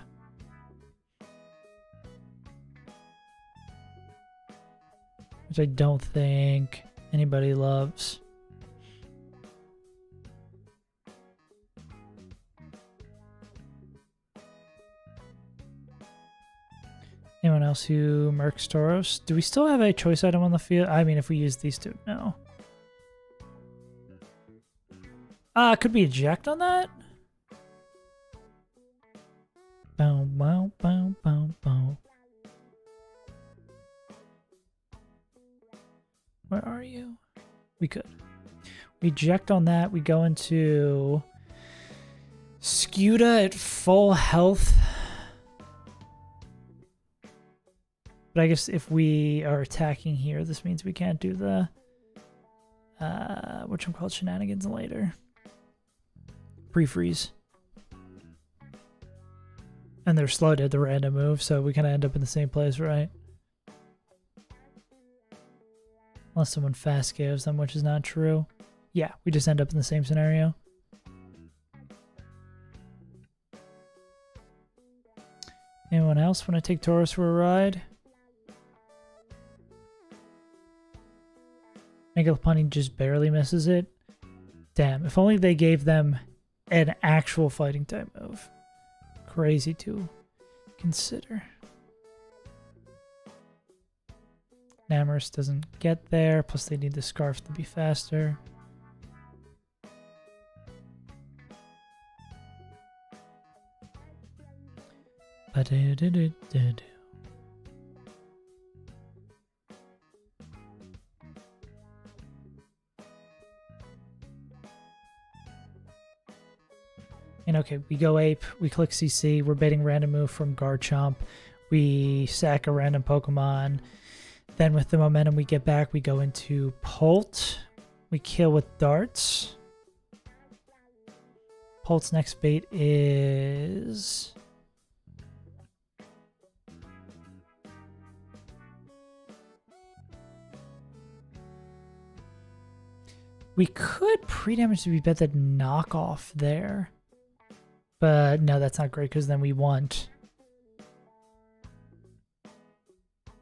Which I don't think anybody loves. Anyone else who mercs Tauros? Do we still have a choice item on the field? I mean, if we use these two, no. Could we eject on that? Bow, bow, bow, bow, bow. Where are you? We could. We eject on that. We go into Scuda at full health. But I guess if we are attacking here, this means we can't do the whatchamacallit shenanigans later. Pre-freeze. And they're slow to the random move, so we kind of end up in the same place, right? Unless someone fast gives them, which is not true. Yeah, we just end up in the same scenario. Anyone else want to take Tauros for a ride? Megalopunny just barely misses it. Damn, if only they gave them an actual fighting type move. Crazy to consider. Namorous doesn't get there, plus they need the Scarf to be faster. Ba-do-do-do-do-do. And okay, we go Ape, we click CC, we're baiting random move from Garchomp, we sack a random Pokemon, then with the momentum we get back, we go into Polt, we kill with darts. Polt's next bait is... We could pre-damage to be bet that knockoff there. But no, that's not great because then we want...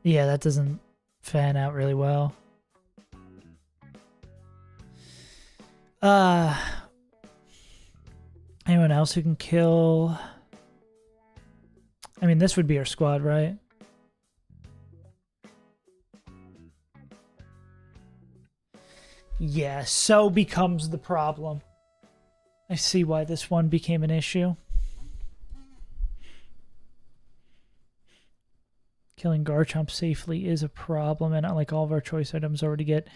Yeah, that doesn't fan out really well. Anyone else who can kill? I mean, this would be our squad, right? Yeah, so becomes the problem. I see why this one became an issue. Killing Garchomp safely is a problem, and not like all of our choice items already get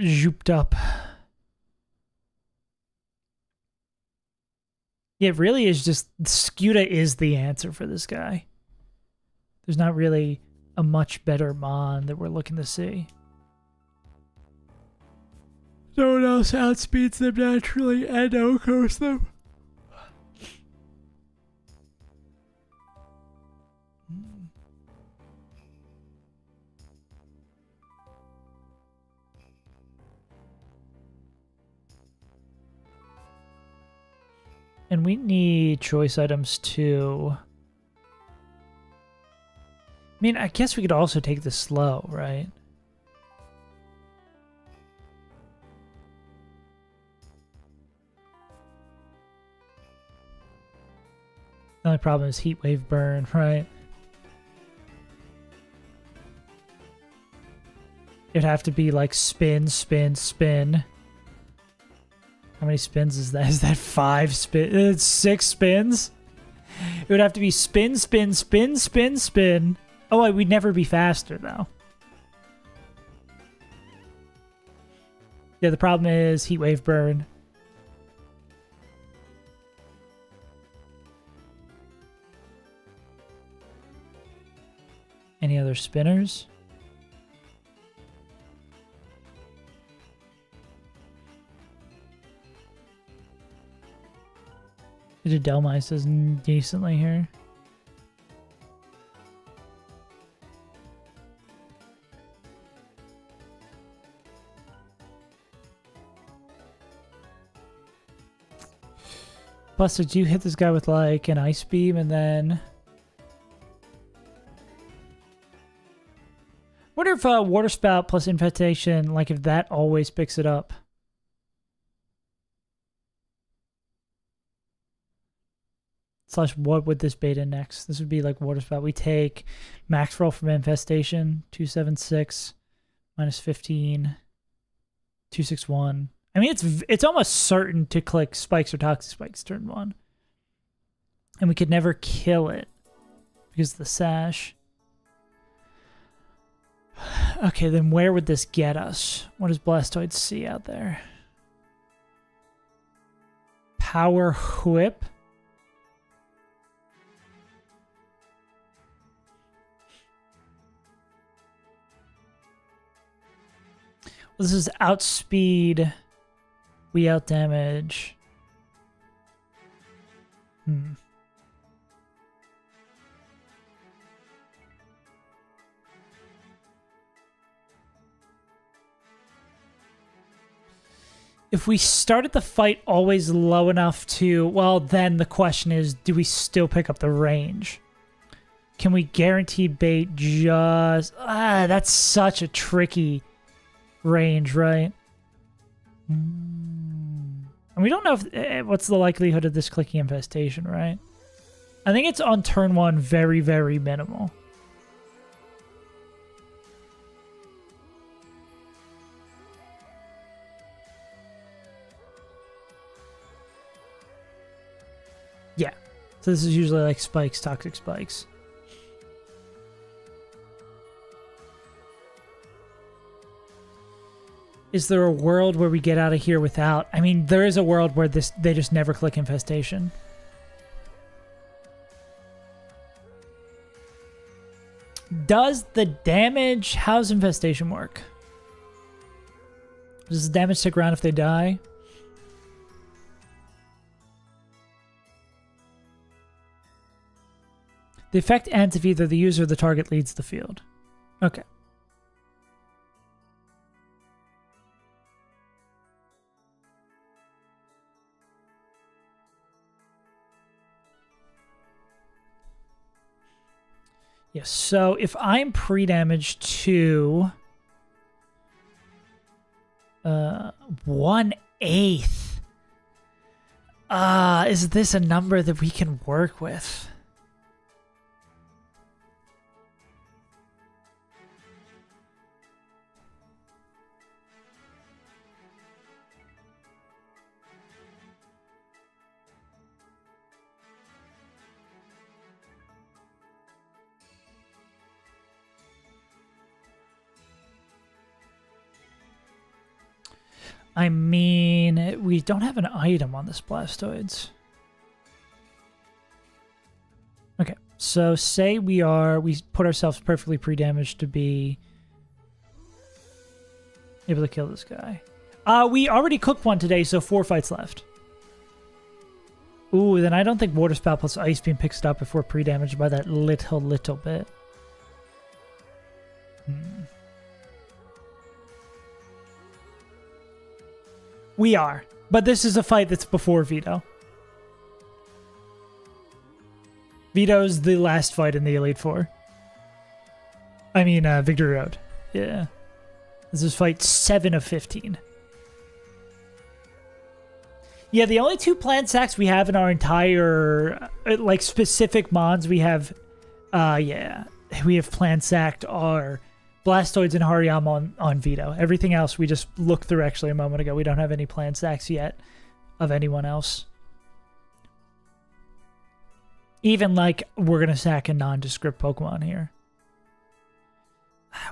zooped up. Yeah, it really is just Scuda is the answer for this guy. There's not really a much better Mon that we're looking to see. No one else outspeeds them naturally and outcoasts them. And we need choice items too. I mean, I guess we could also take this slow, right? The only problem is Heat Wave Burn, right? It'd have to be like spin, spin, spin. How many spins is that? Is that 5 spins? It's 6 spins? It would have to be spin, spin, spin, spin, spin. Oh, we'd never be faster, though. Yeah, the problem is Heat Wave Burn. Any other spinners? The Delmice does decently here. Plus, did you hit this guy with like an Ice Beam and then... Wonder if Water Spout plus Infestation, like if that always picks it up. Slash, what would this beta next? This would be like Water Spout. We take max roll from Infestation, 276, minus 15, 261. I mean, it's almost certain to click Spikes or Toxic Spikes turn 1. And we could never kill it because of the Sash. Okay, then where would this get us? What does Blastoise see out there? Power Whip. Well, this is outspeed. We outdamage. If we started the fight always low enough to, well, then the question is, do we still pick up the range? Can we guaranteed bait just... that's such a tricky range, right? And we don't know if, what's the likelihood of this clicking Infestation, right? I think it's on turn 1 very, very minimal. Yeah. So this is usually like Spikes, Toxic Spikes. Is there a world where we get out of here without... I mean, there is a world where they just never click Infestation. Does the damage... How's Infestation work? Does the damage stick around if they die? The effect ends if either the user or the target leads the field. Okay. Yes, so if I'm pre-damaged to 1/8, is this a number that we can work with? I mean, we don't have an item on this Blastoids. Okay, so say we put ourselves perfectly pre-damaged to be able to kill this guy. We already cooked one today, so 4 fights left. Ooh, then I don't think Water Spout plus Ice Beam picks it up if we're pre-damaged by that little bit. We are, but this is a fight that's before Veto. Veto's the last fight in the Elite Four. I mean, Victory Road. Yeah. This is fight 7 of 15. Yeah, the only 2 plant sacks we have in our entire, like, specific mons we have, we have plant sacked are Blastoids and Hariyama on Veto. Everything else we just looked through actually a moment ago. We don't have any plant sacks yet of anyone else. Even, like, we're going to sack a nondescript Pokemon here.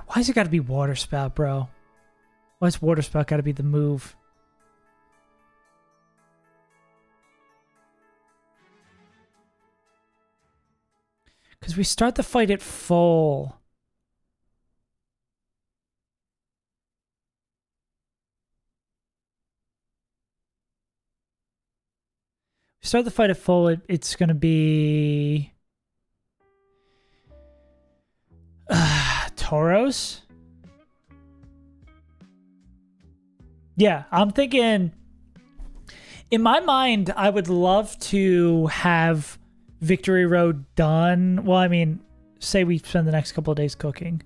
Why's it got to be Water Spout, bro? Why's Water Spout got to be the move? Because we start the fight at full. We start the fight at full. It's going to be... Tauros? Yeah, I'm thinking... In my mind, I would love to have Victory Road done. Well, I mean, say we spend the next couple of days cooking.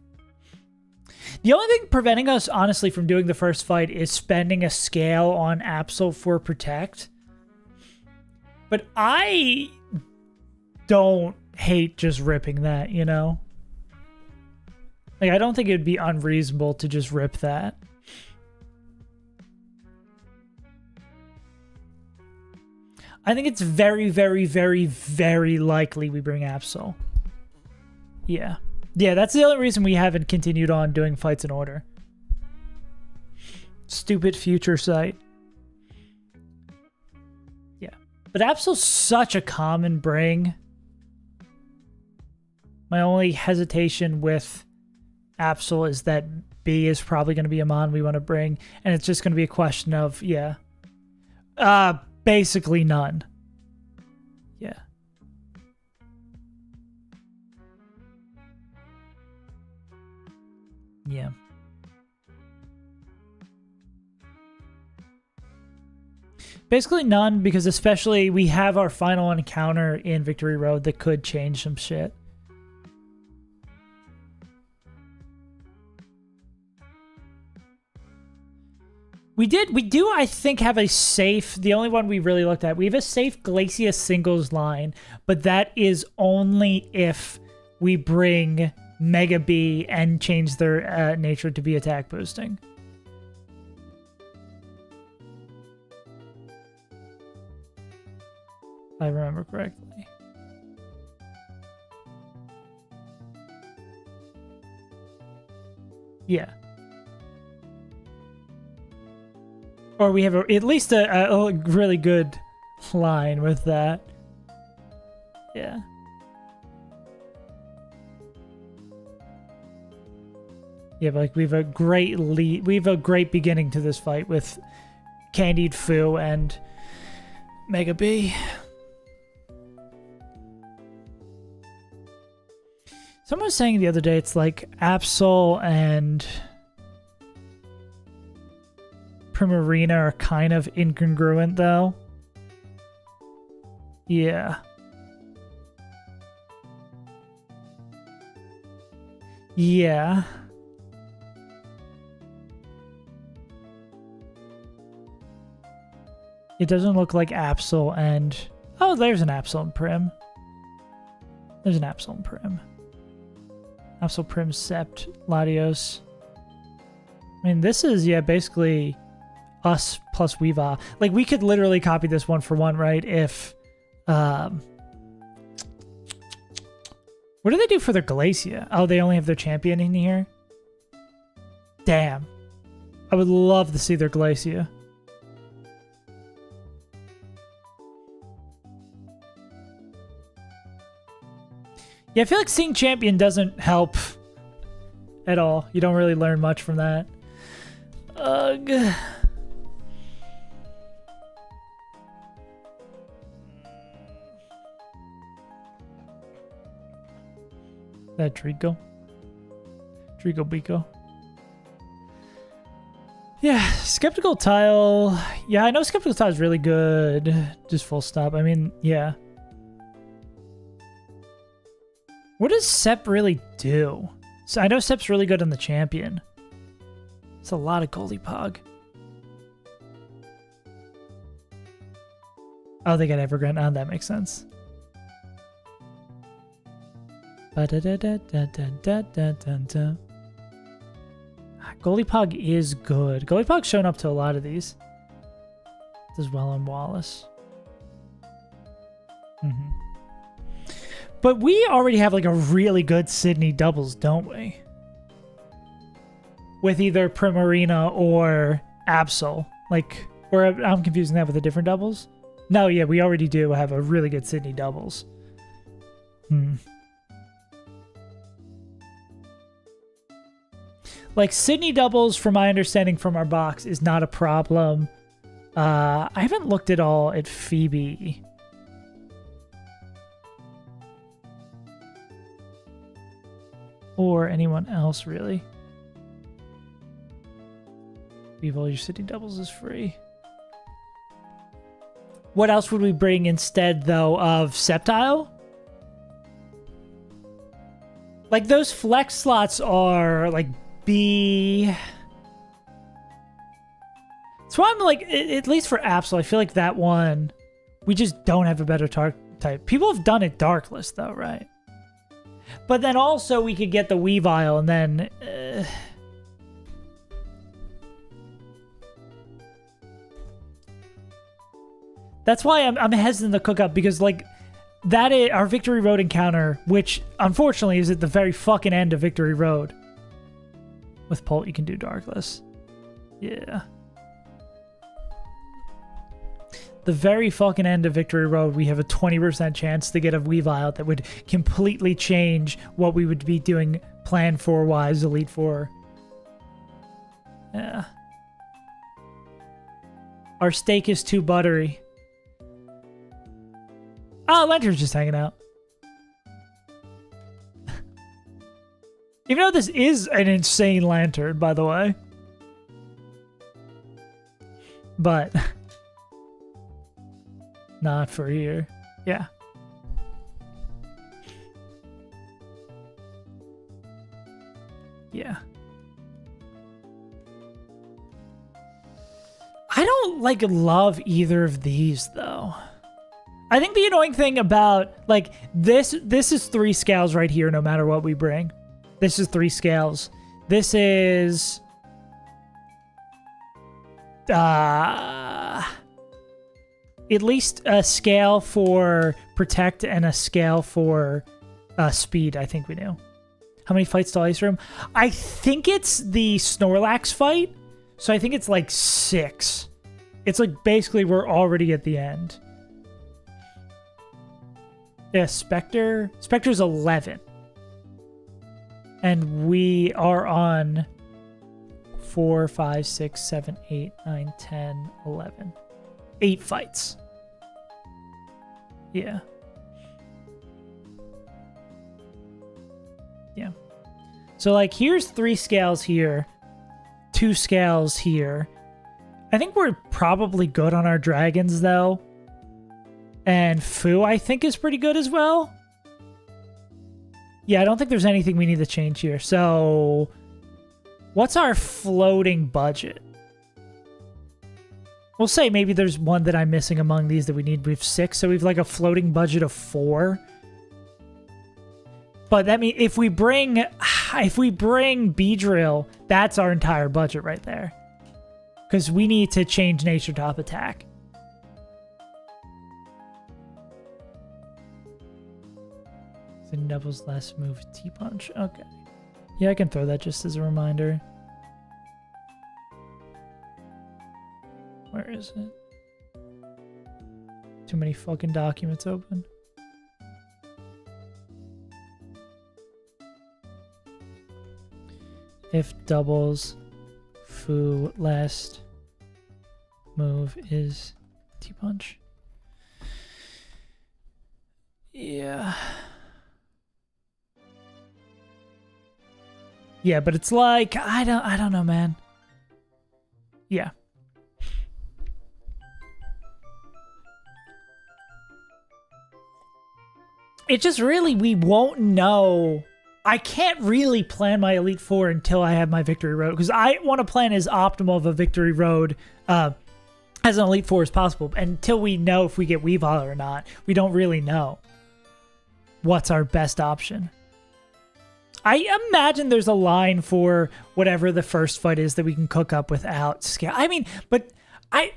The only thing preventing us, honestly, from doing the first fight is spending a scale on Absol for Protect. But I don't hate just ripping that, you know? Like, I don't think it would be unreasonable to just rip that. I think it's very, very, very, very likely we bring Absol. Yeah. Yeah, that's the only reason we haven't continued on doing fights in order. Stupid future sight. Yeah. But Absol's such a common bring. My only hesitation with Absol is that B is probably going to be a mon we want to bring. And it's just going to be a question of, yeah. Basically none. Yeah. Yeah. Basically none, because especially we have our final encounter in Victory Road that could change some shit. We do, I think, have a safe, the only one we really looked at, we have a safe Glacia singles line, but that is only if we bring Mega B and change their nature to be attack boosting. If I remember correctly. Yeah. Or we have at least a really good line with that. Yeah. Yeah, but like we have a great lead. We have a great beginning to this fight with Candied Fu and Mega B. Someone was saying the other day it's like Absol and Primarina are kind of incongruent, though. Yeah. Yeah. It doesn't look like Absol and... Oh, there's an Absol and Prim. There's an Absol and Prim. Absol, Prim, Sept, Latios. I mean, this is, yeah, basically... us plus Weavile. Like, we could literally copy this one for one, right? If, what do they do for their Glacia? Oh, they only have their champion in here? Damn. I would love to see their Glacia. Yeah, I feel like seeing champion doesn't help at all. You don't really learn much from that. Ugh. That Trico. Trico Bico. Yeah, Skeptical Tile. Yeah, I know Skeptical Tile is really good. Just full stop. I mean, yeah. What does Sep really do? So I know Sep's really good on the champion. It's a lot of Goldie Pog. Oh, they got Evergrande. Oh, that makes sense. Goldie Pog is good. Goldie Pog's shown up to a lot of these. Does well on Wallace. But we already have like a really good Sydney doubles, don't we? With either Primarina or Absol. Like, or I'm confusing that with the different doubles. No, yeah, we already do have a really good Sydney doubles. Like, Sydney doubles, from my understanding from our box, is not a problem. I haven't looked at all at Phoebe. Or anyone else, really. All your Sydney doubles is free. What else would we bring instead, though, of Sceptile? Like, those flex slots are, like, B. So I'm like, at least for Absol, I feel like that one, we just don't have a better type. People have done it Darkless, though, right? But then also we could get the Weavile and then... That's why I'm hesitant to cook up, because, like, that is our Victory Road encounter, which, unfortunately, is at the very fucking end of Victory Road. With Pult, you can do Darkless. Yeah. The very fucking end of Victory Road, we have a 20% chance to get a Weavile that would completely change what we would be doing Plan 4-wise, Elite 4. Yeah. Our steak is too buttery. Oh, Lantern's just hanging out. Even though this is an insane Lantern, by the way. But... not for here. Yeah. Yeah. I don't, like, love either of these, though. I think the annoying thing about, like, this is 3 scales right here, no matter what we bring. This is 3 scales. This is... at least a scale for Protect and a scale for Speed, I think we knew. How many fights to Ice Room? I think it's the Snorlax fight, so I think it's like 6. It's like basically we're already at the end. Yeah, Spectre. Spectre's 11. And we are on 4, 5, 6, 7, 8, 9, 10, 11. 8 fights. Yeah. Yeah. So, like, here's 3 scales here. 2 scales here. I think we're probably good on our dragons, though. And Fu, I think, is pretty good as well. Yeah, I don't think there's anything we need to change here. So, what's our floating budget? We'll say maybe there's one that I'm missing among these that we need. We have 6, so we've like a floating budget of 4. But that means if we bring Beedrill, that's our entire budget right there. Because we need to change Nature Top attack. Then doubles last move T-Punch. Okay. Yeah, I can throw that just as a reminder. Where is it? Too many fucking documents open. If doubles foo last move is T-punch. Yeah. Yeah, but it's like I don't know, man. Yeah. It just really, we won't know. I can't really plan my Elite Four until I have my Victory Road, because I want to plan as optimal of a Victory Road as an Elite Four as possible. Until we know if we get Weavile or not, we don't really know what's our best option. I imagine there's a line for whatever the first fight is that we can cook up without scale. I mean, but I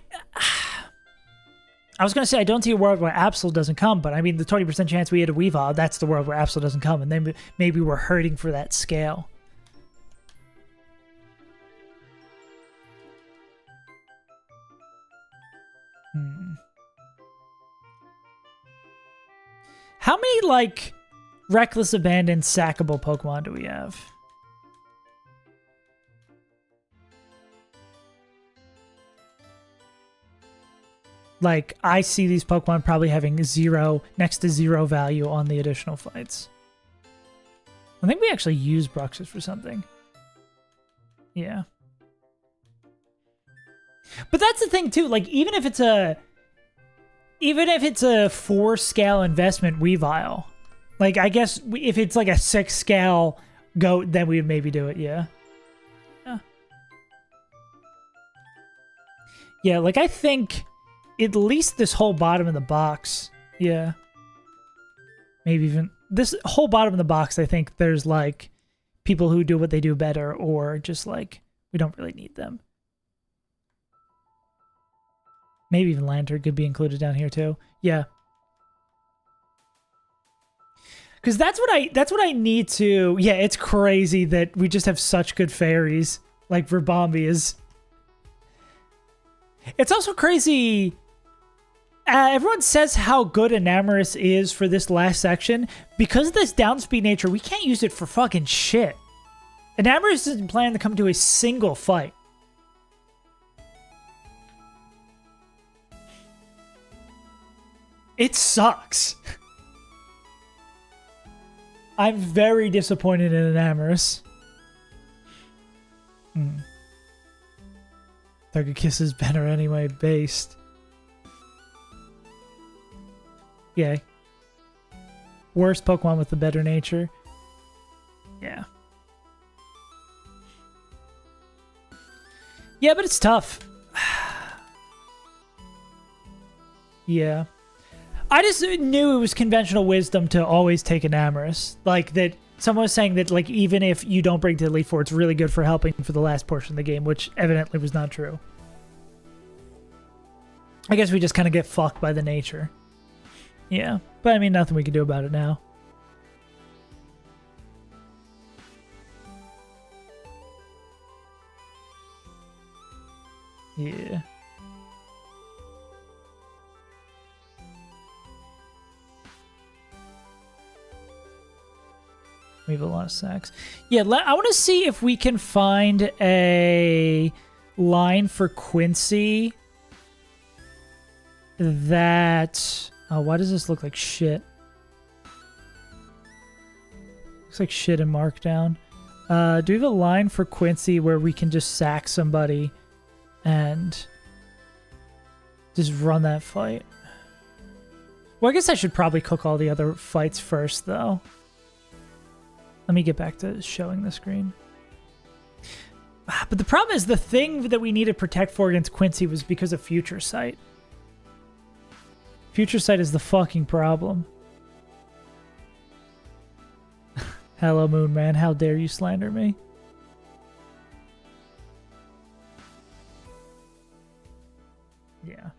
was going to say, I don't see a world where Absol doesn't come, but I mean, the 20% chance we hit a Weavile, that's the world where Absol doesn't come, and then maybe we're hurting for that scale. How many, like, Reckless Abandon sackable Pokemon do we have? Like, I see these Pokemon probably having zero, next to zero value on the additional fights. I think we actually use Bruxus for something. Yeah. But that's the thing too, like, even if it's a 4-scale investment Weavile, like, I guess if it's like a 6-scale goat, then we would maybe do it, yeah. Yeah, like, I think at least this whole bottom of the box, yeah. Maybe even this whole bottom of the box, I think there's, like, people who do what they do better, or just, like, we don't really need them. Maybe even Lantern could be included down here, too. Yeah. Because that's what I need to... Yeah, it's crazy that we just have such good fairies. Like, Verbombi is... It's also crazy... everyone says how good Enamorus is for this last section. Because of this downspeed nature, we can't use it for fucking shit. Enamorus isn't planning to come to a single fight. It sucks. I'm very disappointed in Enamorus. Togekiss is better anyway, based. Yay. Worst Pokemon with the better nature. Yeah. Yeah, but it's tough. Yeah. I just knew it was conventional wisdom to always take Enamorus. Like, that someone was saying that, like, even if you don't bring to the Elite Four, it's really good for helping for the last portion of the game, which evidently was not true. I guess we just kind of get fucked by the nature. Yeah, but I mean, nothing we can do about it now. Yeah. We have a lot of sacks. Yeah, I want to see if we can find a line for Quincy that... Oh, why does this look like shit? Looks like shit in Markdown. Do we have a line for Quincy where we can just sack somebody and just run that fight? Well, I guess I should probably cook all the other fights first, though. Let me get back to showing the screen. But the problem is the thing that we needed Protect for against Quincy was because of Future Sight. Future Sight is the fucking problem. Hello, Moon Man. How dare you slander me? Yeah.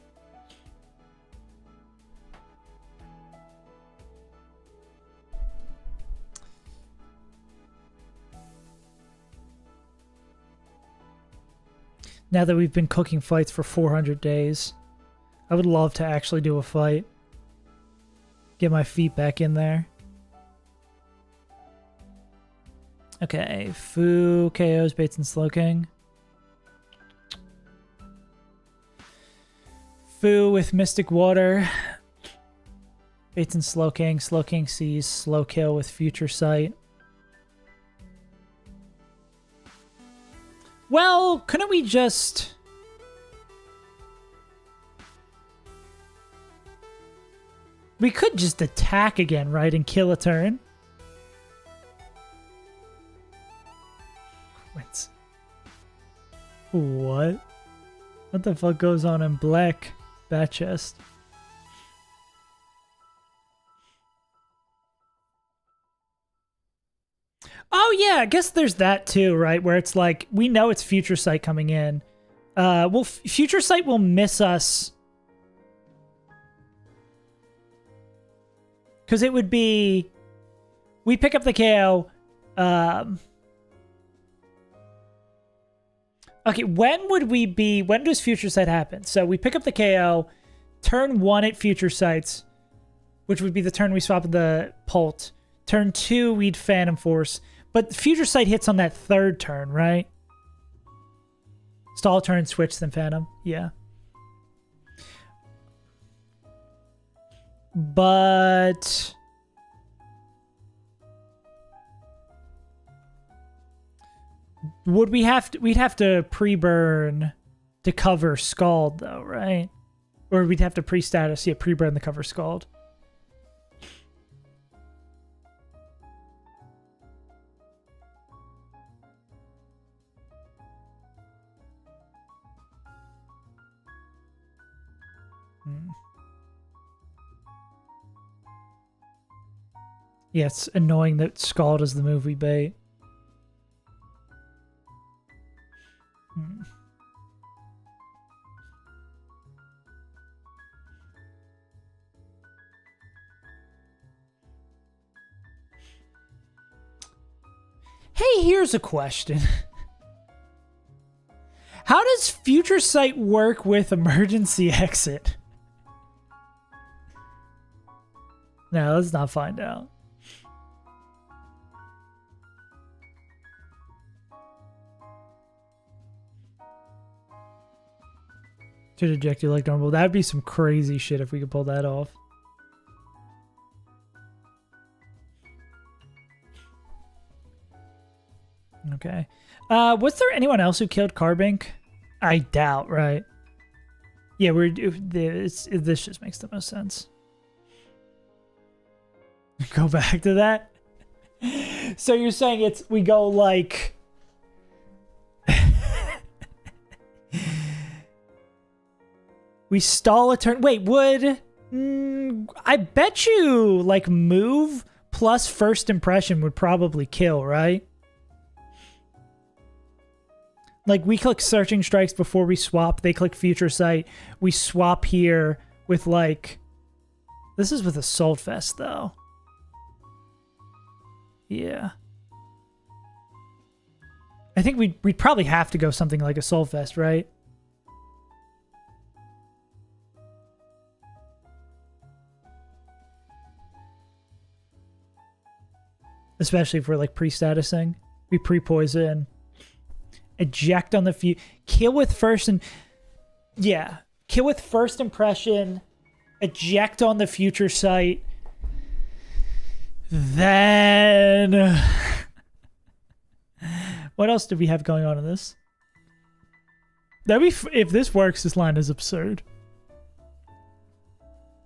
Now that we've been cooking fights for 400 days, I would love to actually do a fight. Get my feet back in there. Okay, Fu KOs Bates and Slowking. Fu with Mystic Water. Bates and Slowking. Slowking sees Slow Kill with Future Sight. Well, couldn't we just... We could just attack again, right? And kill a turn. What? What the fuck goes on in black bat chest? Oh yeah, I guess there's that too, right? Where it's like, we know it's Future Sight coming in. Well, Future Sight will miss us. Because it would be... We pick up the KO. Okay, when would we be... When does Future Sight happen? So we pick up the KO. Turn 1 at Future Sights, which would be the turn we swap the Pult. Turn 2, we'd Phantom Force. But Future Sight hits on that third turn, right? Stall turn, switch, then Phantom. Yeah. But... would we have to... We'd have to pre-burn to cover Scald, though, right? Or we'd have to pre-status, yeah, pre-burn the cover Scald. Yeah, it's annoying that Scald is the move we bait. Hey, here's a question. How does Future Sight work with Emergency Exit? No, let's not find out. Should eject you like normal. That'd be some crazy shit if we could pull that off. Okay. Was there anyone else who killed Carbink? I doubt, right? Yeah, this just makes the most sense. Go back to that? So you're saying we go like... we stall a turn. Wait, would... I bet you, like, move plus first impression would probably kill, right? Like, we click Searching Strikes before we swap. They click Future Sight. We swap here with, like... This is with Assault Vest, though. Yeah. I think we'd probably have to go something like Assault Vest, right? Especially if we're like pre-statusing. We pre-poison. Eject on the kill with first and... Yeah. Kill with first impression. Eject on the Future Sight. Then... What else do we have going on in this? That'd be... If this works, this line is absurd.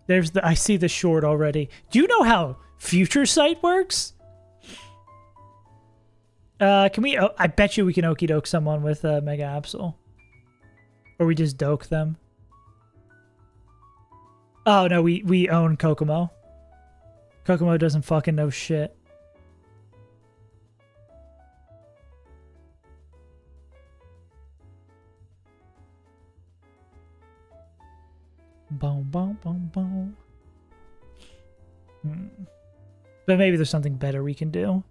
There's the... I see the short already. Do you know how Future Sight works? Can we... I bet you we can okie doke someone with Mega Absol. Or we just doke them. Oh, no, we own Kokomo. Kokomo doesn't fucking know shit. Boom, boom, boom, boom. But maybe there's something better we can do.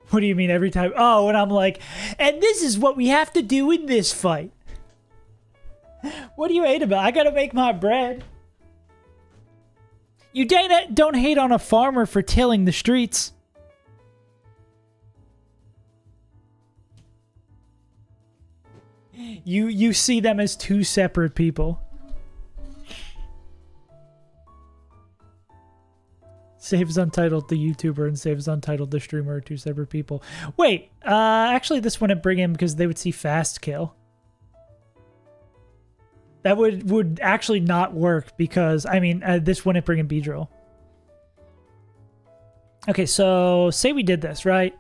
What do you mean every time? Oh, and I'm like, and this is what we have to do in this fight. What do you hate about? I gotta make my bread. You don't hate on a farmer for tilling the streets. You see them as two separate people. Saves Untitled the YouTuber and Saves Untitled the streamer are two separate people. Wait, actually this wouldn't bring in because they would see fast kill. That would actually not work because, I mean, this wouldn't bring in B-Drill. Okay, so say we did this, right?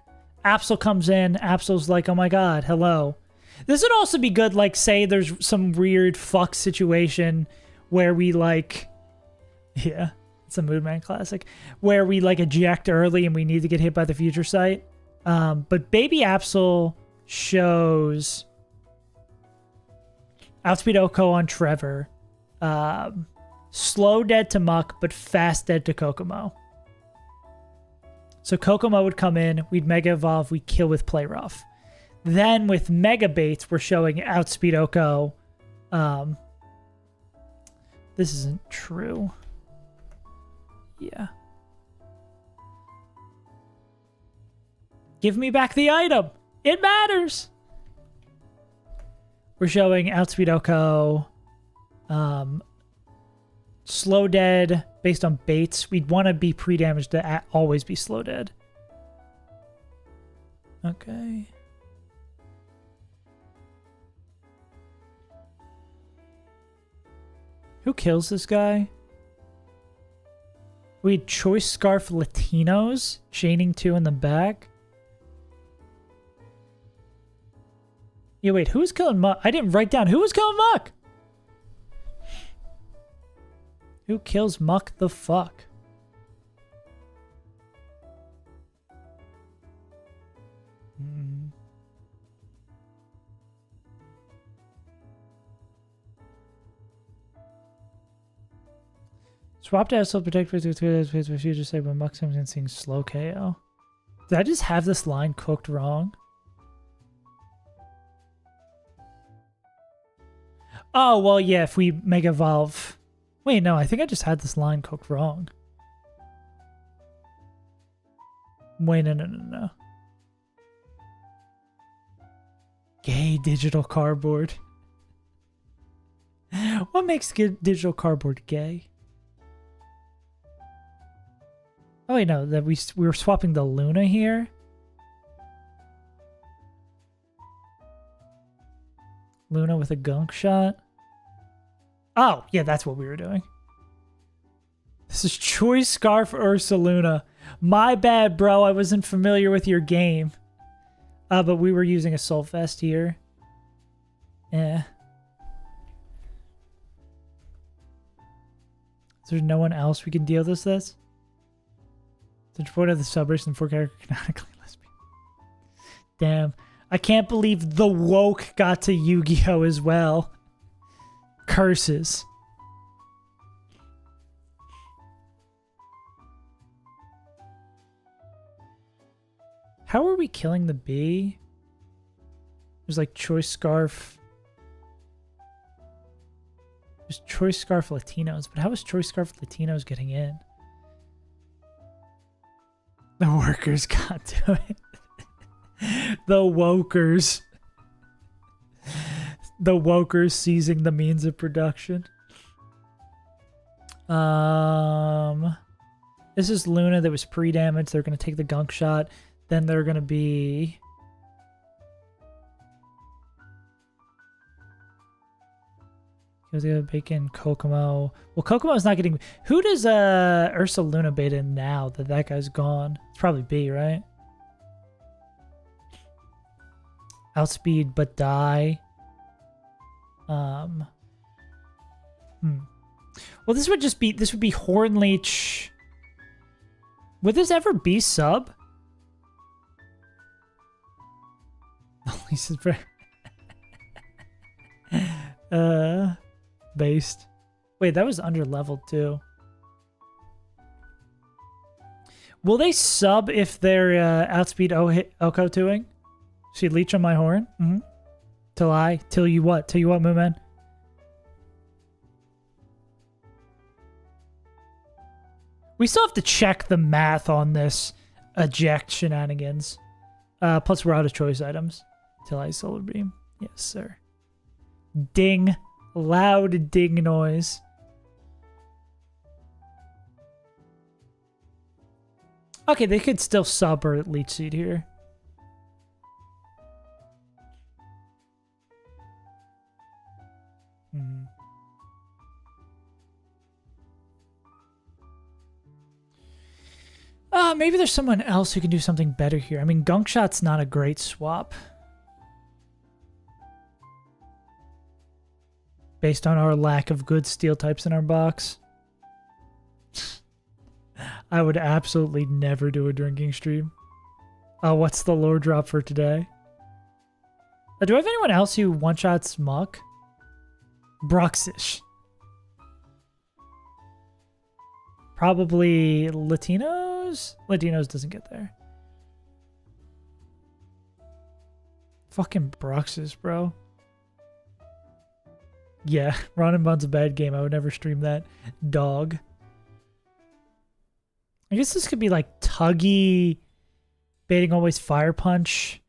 Absol comes in. Absol's like, oh my god, hello. This would also be good, like, say there's some weird fuck situation where we, like... Yeah, it's a Moodman classic. Where we, like, eject early and we need to get hit by the future sight. But Baby Absol shows... Outspeed Oko on Trevor. Slow dead to Muck, but fast dead to Kokomo. So Kokomo would come in, we'd Mega Evolve, we'd kill with Play Rough. Then with Mega Baits, we're showing Outspeed Oko. This isn't true. Yeah. Give me back the item. It matters. We're showing Outspeed Oko. Slow dead based on baits. We'd want to be pre-damaged to always be slow dead. Okay. Who kills this guy? We had Choice Scarf Latinos. Chaining 2 in the back. Yeah, wait, who was killing Muck? I didn't write down who was killing Muck. Who kills Muck the fuck? Swap to SL protect for future say when Muck comes in seeing slow KO. Did I just have this line cooked wrong? Oh, well, yeah, if we Mega Evolve... Wait, no, I think I just had this line cooked wrong. Wait, no. Gay digital cardboard. What makes digital cardboard gay? Oh, wait, no, that we were swapping the Luna here. Luna with a gunk shot. Oh, yeah, that's what we were doing. This is Choice Scarf Ursa Luna. My bad, bro. I wasn't familiar with your game. But we were using a Soul Fest here. Yeah. Is there no one else we can deal with this? Since point of the subrace and 4 character canonically lesbian. Damn. I can't believe the woke got to Yu-Gi-Oh! As well. Curses. How are we killing the bee? There's like Choice Scarf. There's Choice Scarf Latinos, but how is Choice Scarf Latinos getting in? The workers got to it. The wokers. The wokers seizing the means of production. This is Luna that was pre-damaged. They're going to take the gunk shot. Then they're going to be... Because they have bacon, Kokomo. Well, Kokomo's not getting... Who does Ursa Luna bait in now that guy's gone? It's probably B, right? Outspeed but die. Well, this would just be... This would be Hornleech. Would this ever be sub? Lisa's based. Wait, that was under leveled too. Will they sub if they're outspeed Oko 2ing? See, leech on my horn? Mm-hmm. Till you what? Till you what, Mooman? We still have to check the math on this eject shenanigans. Plus, we're out of choice items. Till I solar beam. Yes, sir. Ding. Loud ding noise. Okay, they could still sub or leech seed here. Maybe there's someone else who can do something better here. I mean, Gunk Shot's not a great swap. Based on our lack of good steel types in our box. I would absolutely never do a drinking stream. What's the lore drop for today? Do I have anyone else who one-shots Muck? Bruxish. Probably Latinos? Latinos doesn't get there. Fucking Bruxish, bro. Yeah, Ron and Bun's a bad game. I would never stream that. Dog. I guess this could be like Tuggy, baiting always Fire Punch.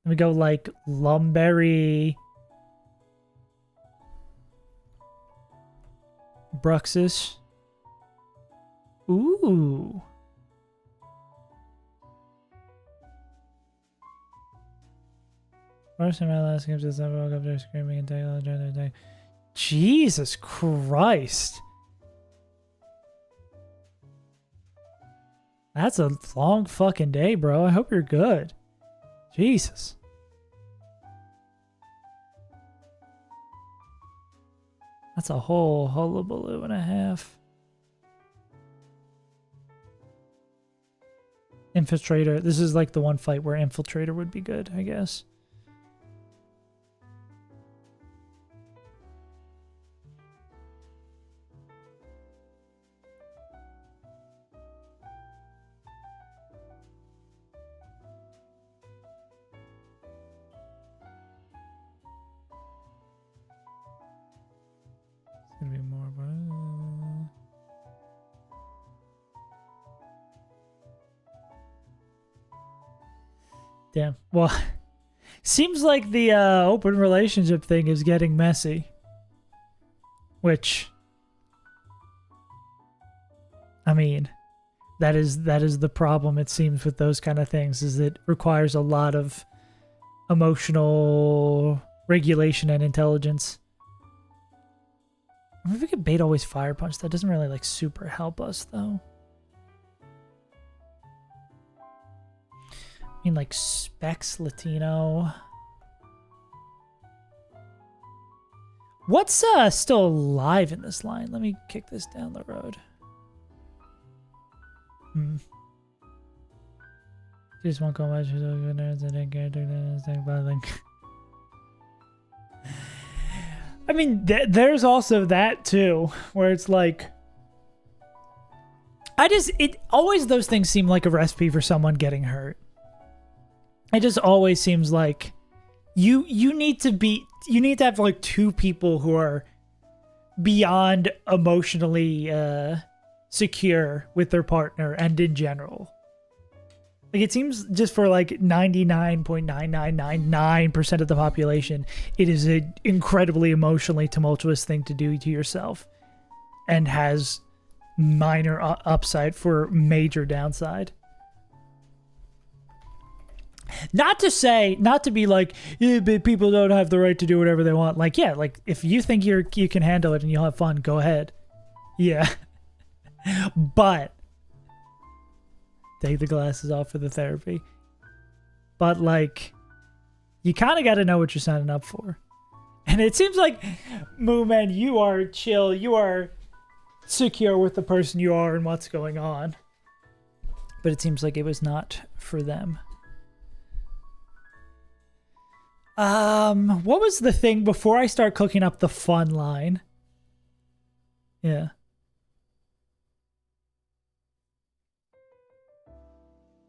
Then we go like Lumberry, Bruxish. Ooh. First time I last game since I woke up there screaming and taking Jesus Christ. That's a long fucking day, bro. I hope you're good. Jesus. That's a whole hullabaloo and a half. Infiltrator. This is like the one fight where Infiltrator would be good, I guess. It's gonna be more, but damn. Well, seems like the open relationship thing is getting messy. Which, I mean, that is the problem, it seems, with those kind of things, is it requires a lot of emotional regulation and intelligence. I mean, if we could bait always Fire Punch, that doesn't really like super help us though. I mean, like Specs Latino. What's still alive in this line? Let me kick this down the road. Just won't go much. I mean, there's also that too, where it's like, it always, those things seem like a recipe for someone getting hurt. It just always seems like you need to have like two people who are beyond emotionally secure with their partner and in general. Like, it seems just for like 99.9999% of the population, it is an incredibly emotionally tumultuous thing to do to yourself and has minor upside for major downside. Not to be like, yeah, but people don't have the right to do whatever they want. Like, yeah, like if you think you can handle it and you'll have fun, go ahead. Yeah. But take the glasses off for the therapy. But like, you kind of got to know what you're signing up for. And it seems like, Mooman, you are chill. You are secure with the person you are and what's going on. But it seems like it was not for them. What was the thing before I start cooking up the fun line? Yeah.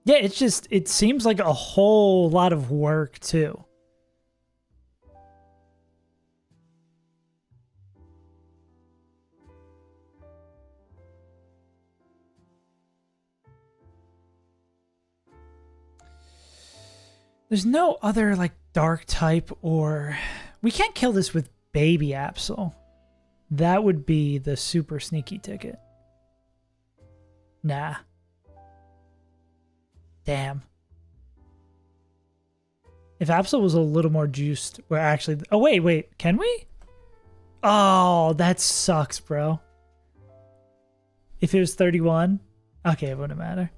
Yeah, it seems like a whole lot of work too. There's no other, like, dark type or... We can't kill this with Baby Absol. That would be the super sneaky ticket. Nah. Damn. If Absol was a little more juiced... Well, actually... Oh, wait. Can we? Oh, that sucks, bro. If it was 31... Okay, it wouldn't matter.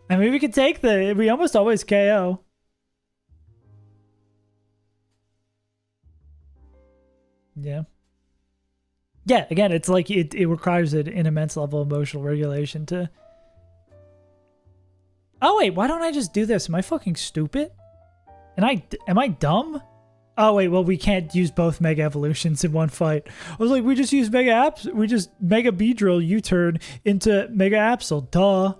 I mean, we could take the... We almost always KO. Yeah. Yeah, again, it's like it requires an immense level of emotional regulation to... Oh, wait, why don't I just do this? Am I fucking stupid? Am I dumb? Oh, wait, well, we can't use both Mega Evolutions in one fight. I was like, we just use Mega Beedrill U-turn into Mega Absol. Duh.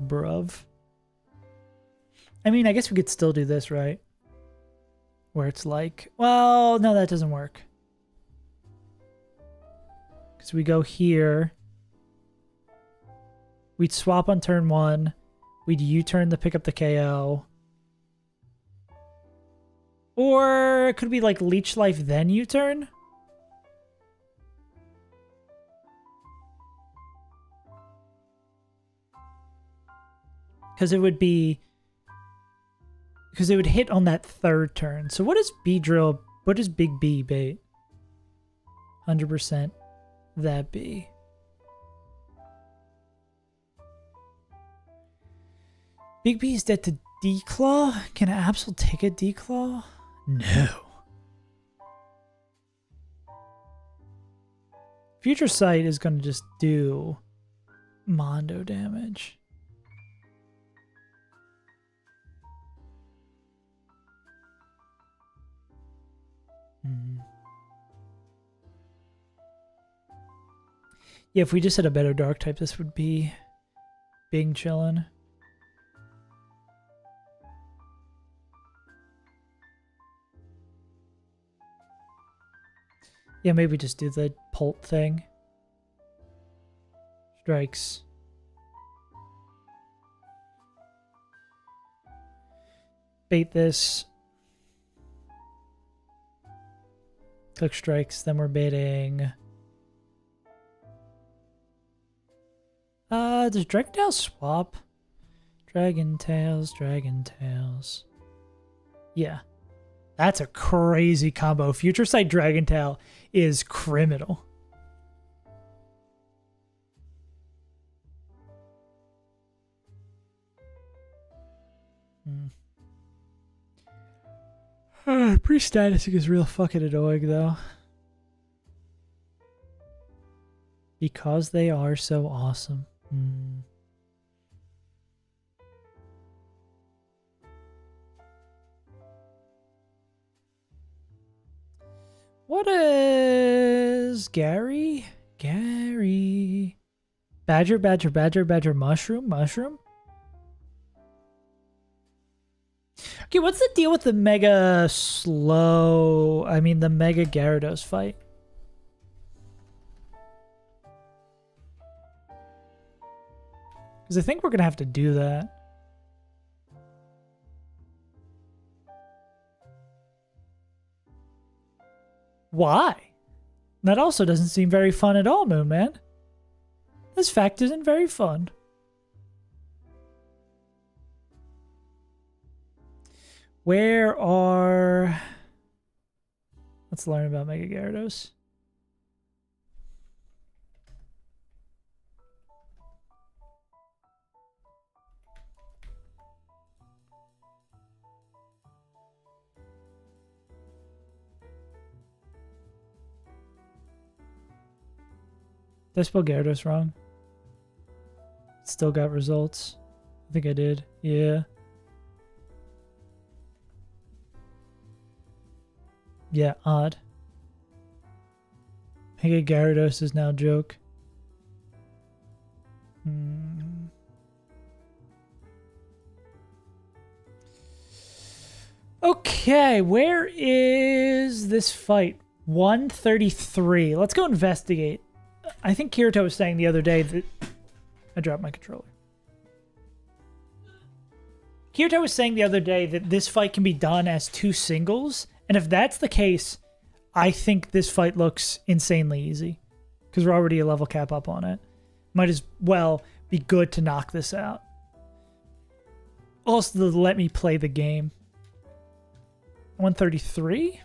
Bruv. I mean, I guess we could still do this, right? Where it's like, well, no, that doesn't work. Because we go here. We'd swap on turn 1. We'd U-turn to pick up the KO. Or it could be like Leech Life then U-turn. Because it would be... Because it would hit on that third turn. So what does Beedrill... What does Big B bait? 100% that B. Big B is dead to D-Claw? Can Absol take a D-Claw? No. Future Sight is going to just do Mondo damage. Yeah, if we just had a better dark type, this would be big chillin'. Yeah, maybe just do the Pult thing. Strikes. Bait this. Click strikes, then we're baiting. Does Dragon Tails swap? Dragon Tails. Yeah. That's a crazy combo. Future Sight Dragon Tail is criminal. Pre-statusing is real fucking annoying, though. Because they are so awesome. What is Gary? Badger, mushroom? Okay, what's the deal with the Mega Gyarados fight? Because I think we're going to have to do that. Why? That also doesn't seem very fun at all, Moon Man. This fact isn't very fun. Where are... Let's learn about Mega Gyarados. Did I spell Gyarados wrong? Still got results. I think I did. Yeah. Yeah, odd. Mega Gyarados is now a joke. Okay, where is this fight? 133. Let's go investigate. I think Kirito was saying the other day that... I dropped my controller. Kirito was saying the other day that this fight can be done as 2 singles, and if that's the case, I think this fight looks insanely easy because we're already a level cap up on it. Might as well be good to knock this out. Also, let me play the game. 133?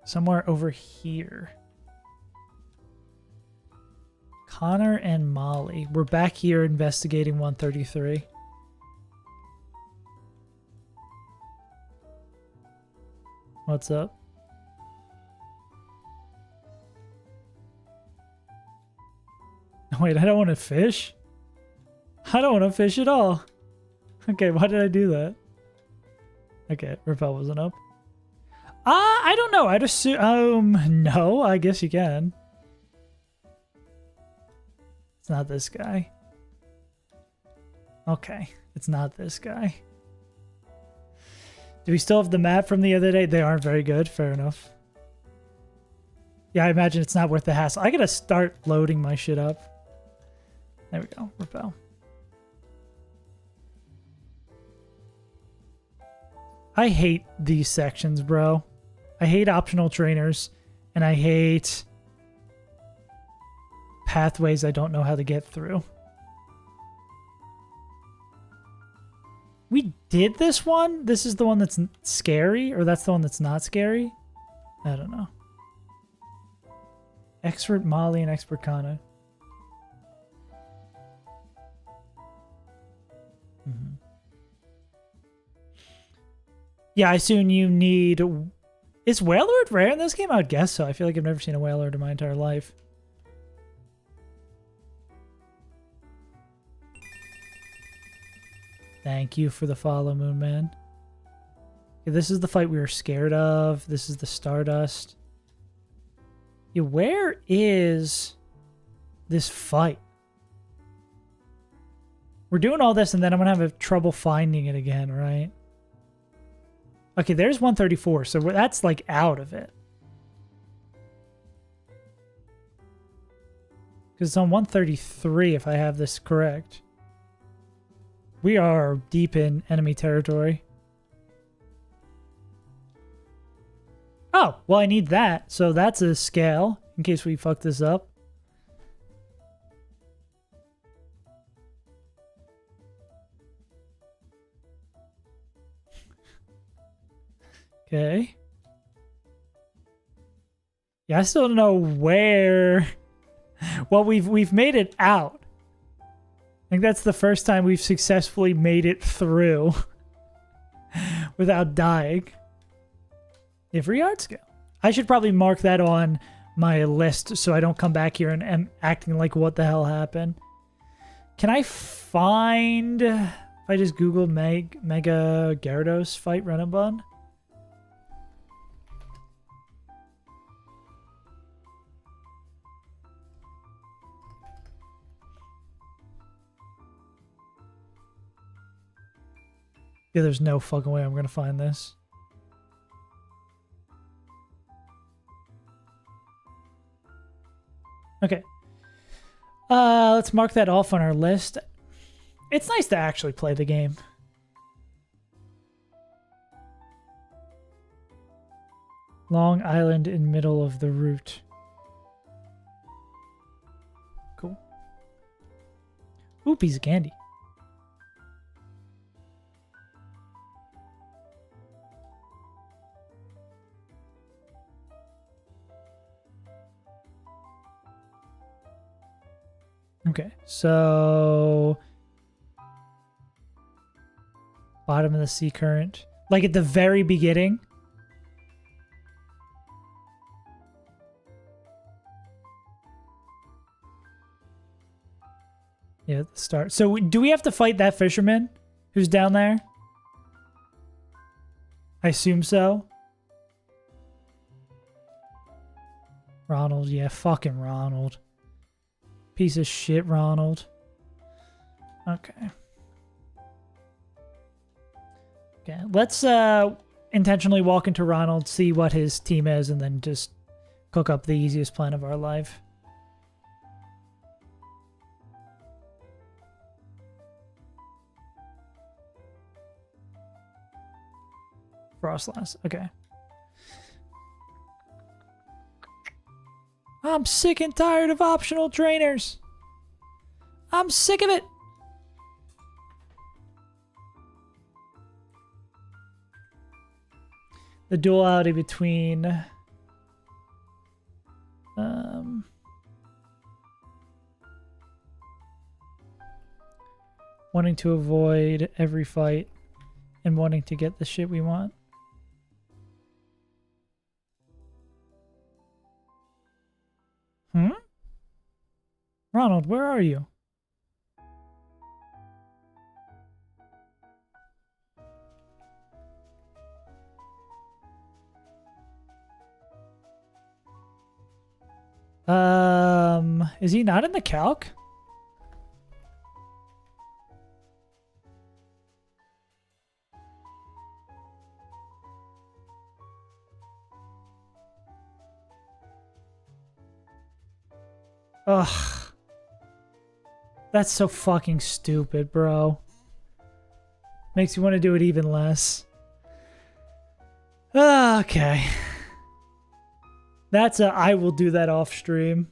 Somewhere over here. Connor and Molly. We're back here investigating 133. What's up? Wait, I don't want to fish? I don't want to fish at all. Okay, why did I do that? Okay, rappel wasn't up. I don't know. I'd assume... no, I guess you can. It's not this guy. Okay, it's not this guy. Do we still have the map from the other day? They aren't very good. Fair enough. Yeah, I imagine it's not worth the hassle. I gotta start loading my shit up. There we go. Rappel. I hate these sections, bro. I hate optional trainers, and I hate pathways I don't know how to get through. We did this one? This is the one that's scary? Or that's the one that's not scary? I don't know. Expert Molly and Expert Kana. Yeah, I assume you need... Is Whalelord rare in this game? I would guess so. I feel like I've never seen a Whalelord in my entire life. Thank you for the follow, Moon Man. Okay, this is the fight we were scared of. This is the Stardust. Yeah, where is this fight? We're doing all this, and then I'm going to have trouble finding it again, right? Okay, there's 134, so that's, like, out of it. Because it's on 133, if I have this correct. We are deep in enemy territory. Oh, well, I need that. So that's a scale, in case we fuck this up. Okay. Yeah, I still don't know where... Well, we've made it out. I think that's the first time we've successfully made it through without dying. Every art scale. I should probably mark that on my list so I don't come back here and am acting like what the hell happened. Can I find... If I just Google Mega Gyarados fight Renabun? Yeah, there's no fucking way I'm gonna find this. Okay. Let's mark that off on our list. It's nice to actually play the game. Long Island in middle of the route. Cool. Ooh, piece of candy. Okay, so bottom of the sea current, like at the very beginning. Yeah, at the start. So do we have to fight that fisherman who's down there? I assume so. Ronald, yeah, fucking Ronald. Piece of shit, Ronald. Okay. Okay, let's intentionally walk into Ronald, see what his team is, and then just cook up the easiest plan of our life. cross last. Okay. I'm sick and tired of optional trainers. I'm sick of it. The duality between wanting to avoid every fight and wanting to get the shit we want. Ronald, where are you? Is he not in the calc? Ugh. That's so fucking stupid, bro. Makes you want to do it even less. Okay. That's a I will do that off stream.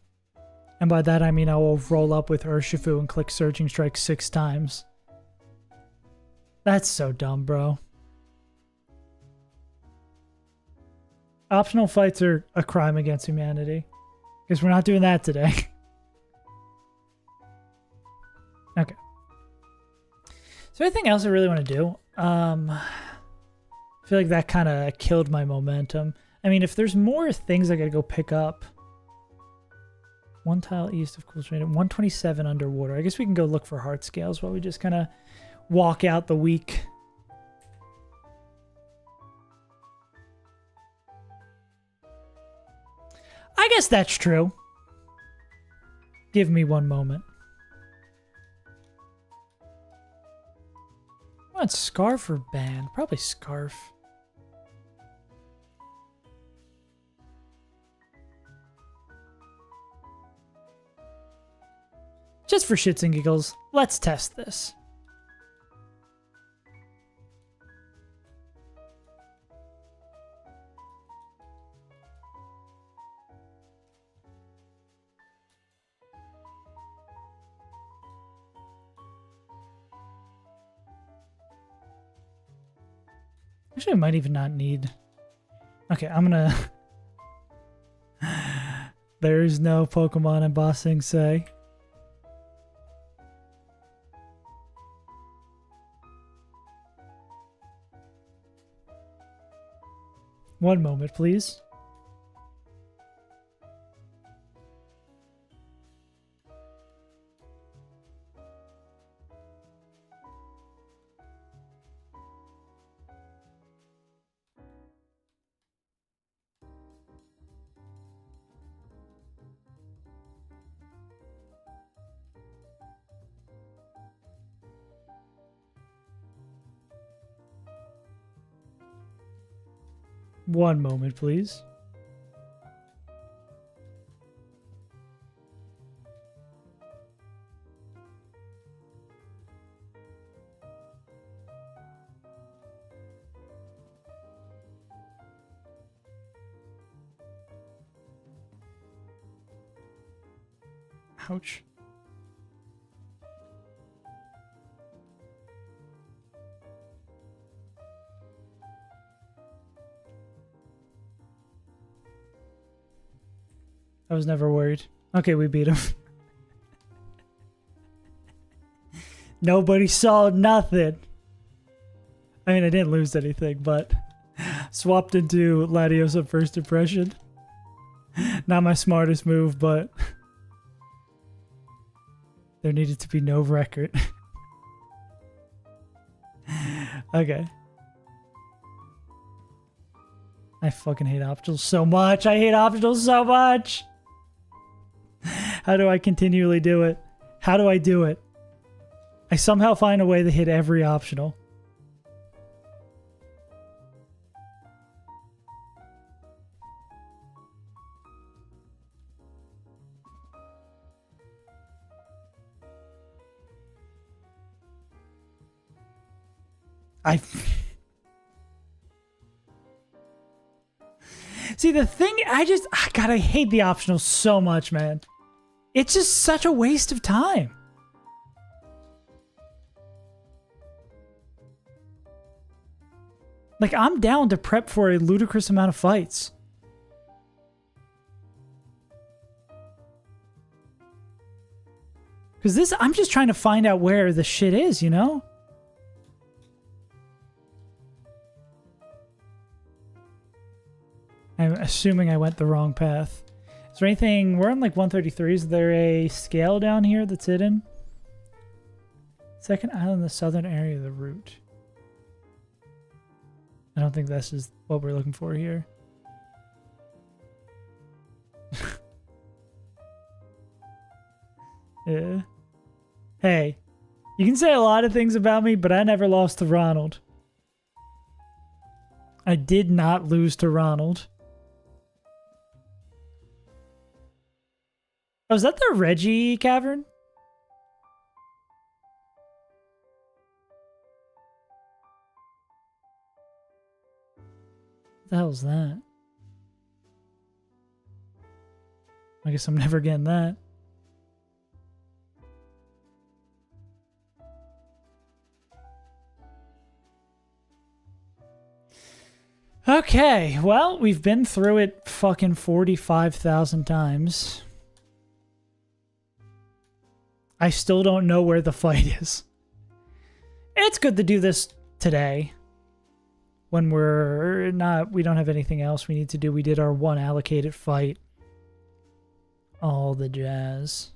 And by that I mean I will roll up with Urshifu and click Surging Strike 6 times. That's so dumb, bro. Optional fights are a crime against humanity. Because we're not doing that today. Okay. So anything else I really want to do? I feel like that kind of killed my momentum. I mean, if there's more things I gotta go pick up. 1 tile east of Cool Stream, 127 underwater. I guess we can go look for heart scales while we just kind of walk out the week. I guess that's true. Give me one moment. I want Scarf or Band? Probably Scarf. Just for shits and giggles, let's test this. Actually, I might even not need... Okay, I'm gonna... There's no Pokemon embossing, say. One moment, please. One moment, please. Ouch. I was never worried. Okay, we beat him. Nobody saw nothing. I mean, I didn't lose anything, but swapped into Latios at first impression. Not my smartest move, but there needed to be no record. Okay. I fucking hate optionals so much. I hate optionals so much. How do I continually do it? How do I do it? I somehow find a way to hit every optional. See, the thing, God, I hate the optional so much, man. It's just such a waste of time. Like, I'm down to prep for a ludicrous amount of fights. Because this, I'm just trying to find out where the shit is, you know? I'm assuming I went the wrong path. Is there anything... We're on like 133. Is there a scale down here that's hidden? Second island in the southern area of the route. I don't think this is what we're looking for here. Yeah. Hey, you can say a lot of things about me, but I never lost to Ronald. I did not lose to Ronald. Oh, is that the Reggie Cavern? What the hell is that? I guess I'm never getting that. Okay, well, we've been through it fucking 45,000 times. I still don't know where the fight is. It's good to do this today. When we don't have anything else we need to do. We did our one allocated fight. All the jazz.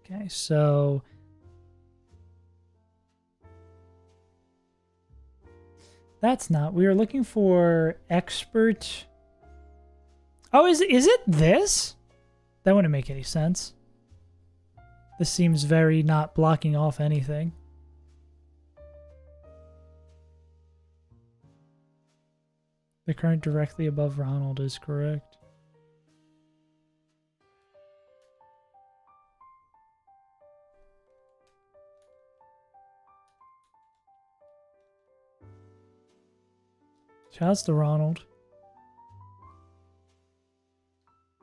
Okay, so... That's not... We were looking for expert... Oh, is it this? That wouldn't make any sense. This seems very not blocking off anything. The current directly above Ronald is correct. Shouts to Ronald.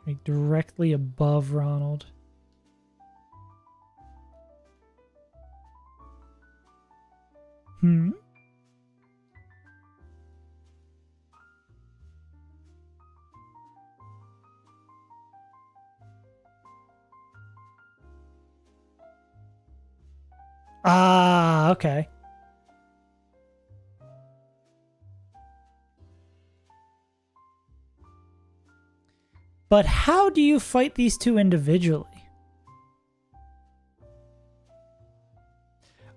Like directly above Ronald. Hmm? Ah, okay. But how do you fight these two individually?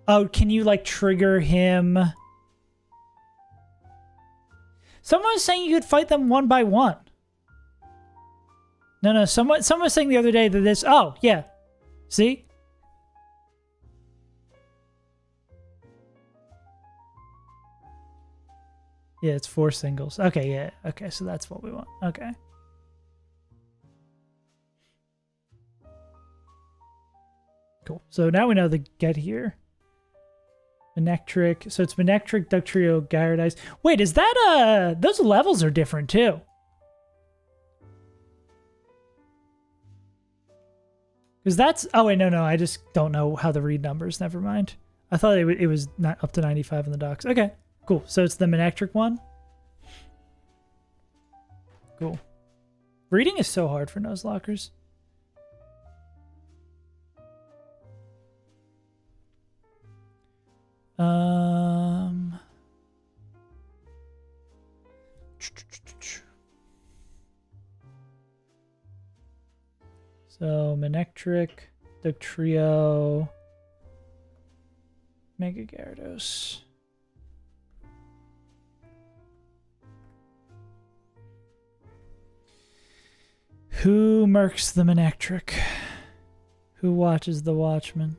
Oh, can you like trigger him? Someone was saying you could fight them one by one. No, someone was saying the other day that this... Oh, yeah. See? Yeah, it's 4 singles. Okay, yeah. Okay, so that's what we want. Okay. Cool. So now we know the get here. Manectric. So it's Manectric, Ductrio, Gyarados. Wait, is that those levels are different too. Because that's... Oh, wait, no. I just don't know how to read numbers. Never mind. I thought it was not up to 95 in the docs. Okay, cool. So it's the Manectric one. Cool. Reading is so hard for Nuzlockers. So Manectric, Ductrio, Mega Gyarados. Who murks the Manectric? Who watches the Watchman?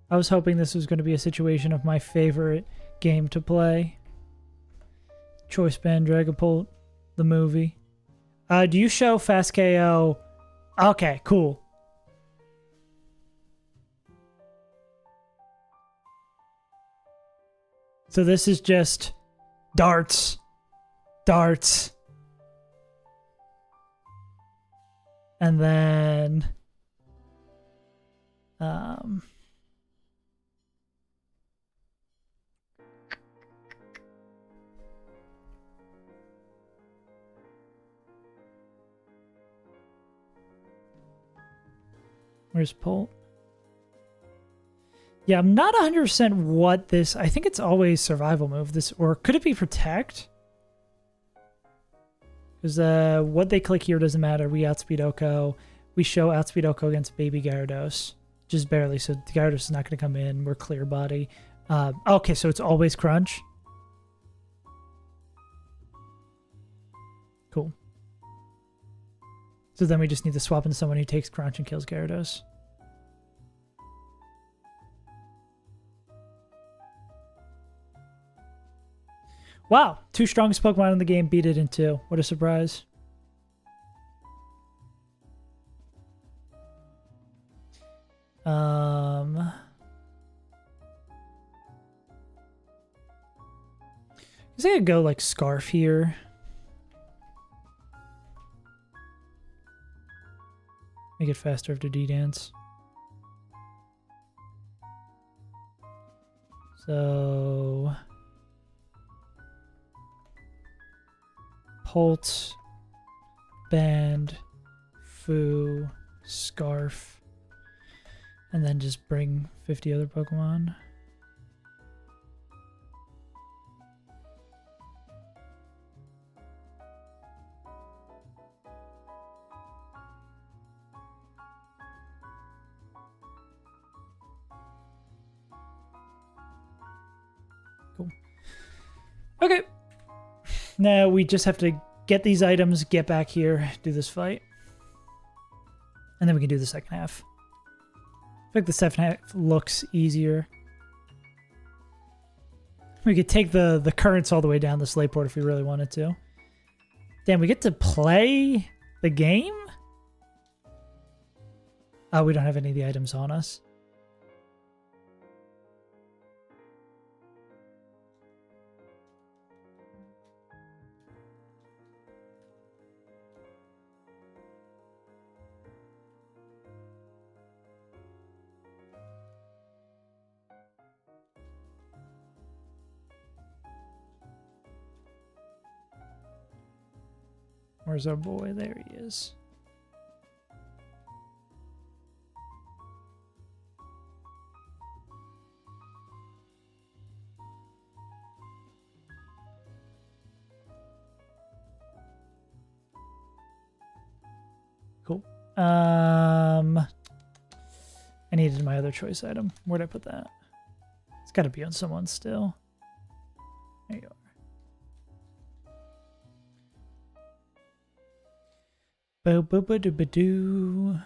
I was hoping this was going to be a situation of my favorite game to play. Choice Band Dragapult, the movie. Do you show fast KO? Okay, cool. So this is just darts. Darts. And then... where's Polt? Yeah, I'm not 100% what this... I think it's always survival move. This, or could it be protect? Because what they click here doesn't matter. We outspeed Oko. We show outspeed Oko against baby Gyarados. Just barely. So the Gyarados is not going to come in. We're clear body. Okay, so it's always crunch. Cool. So then we just need to swap into someone who takes crunch and kills Gyarados. Wow, 2 strongest Pokemon in the game beat it in 2. What a surprise. I guess I could go like Scarf here. Make it faster after D-Dance. So... Holt, Band, Fu, Scarf, and then just bring 50 other Pokemon. Cool. Okay. Now we just have to get these items, get back here, do this fight. And then we can do the second half. I think the second half looks easier. We could take the currents all the way down the Slateport if we really wanted to. Damn, we get to play the game? Oh, we don't have any of the items on us. Where's our boy? There he is. Cool. I needed my other choice item. Where'd I put that? It's got to be on someone still. There you are. Bo-bo-bo-do-ba-doo.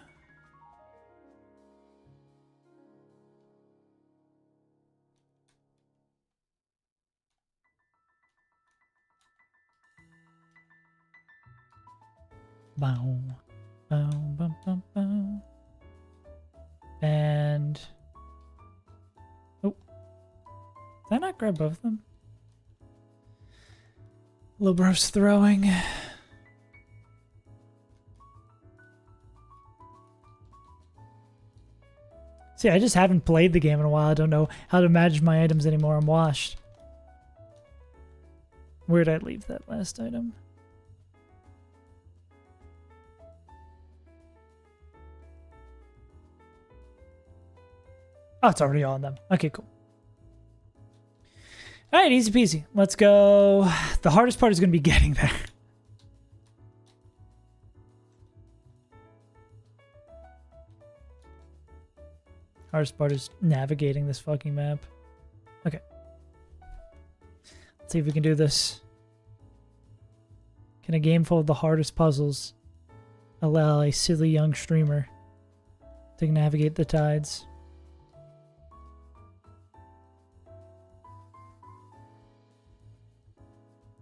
Bow. Bow, bow, bow, bow. And... oh. Did I not grab both of them? Lobro's throwing. See, I just haven't played the game in a while. I don't know how to manage my items anymore. I'm washed. Where'd I leave that last item? Oh, it's already on them. Okay, cool. All right, easy peasy. Let's go. The hardest part is going to be getting there. Hardest part is navigating this fucking map. Okay. Let's see if we can do this. Can a game full of the hardest puzzles allow a silly young streamer to navigate the tides?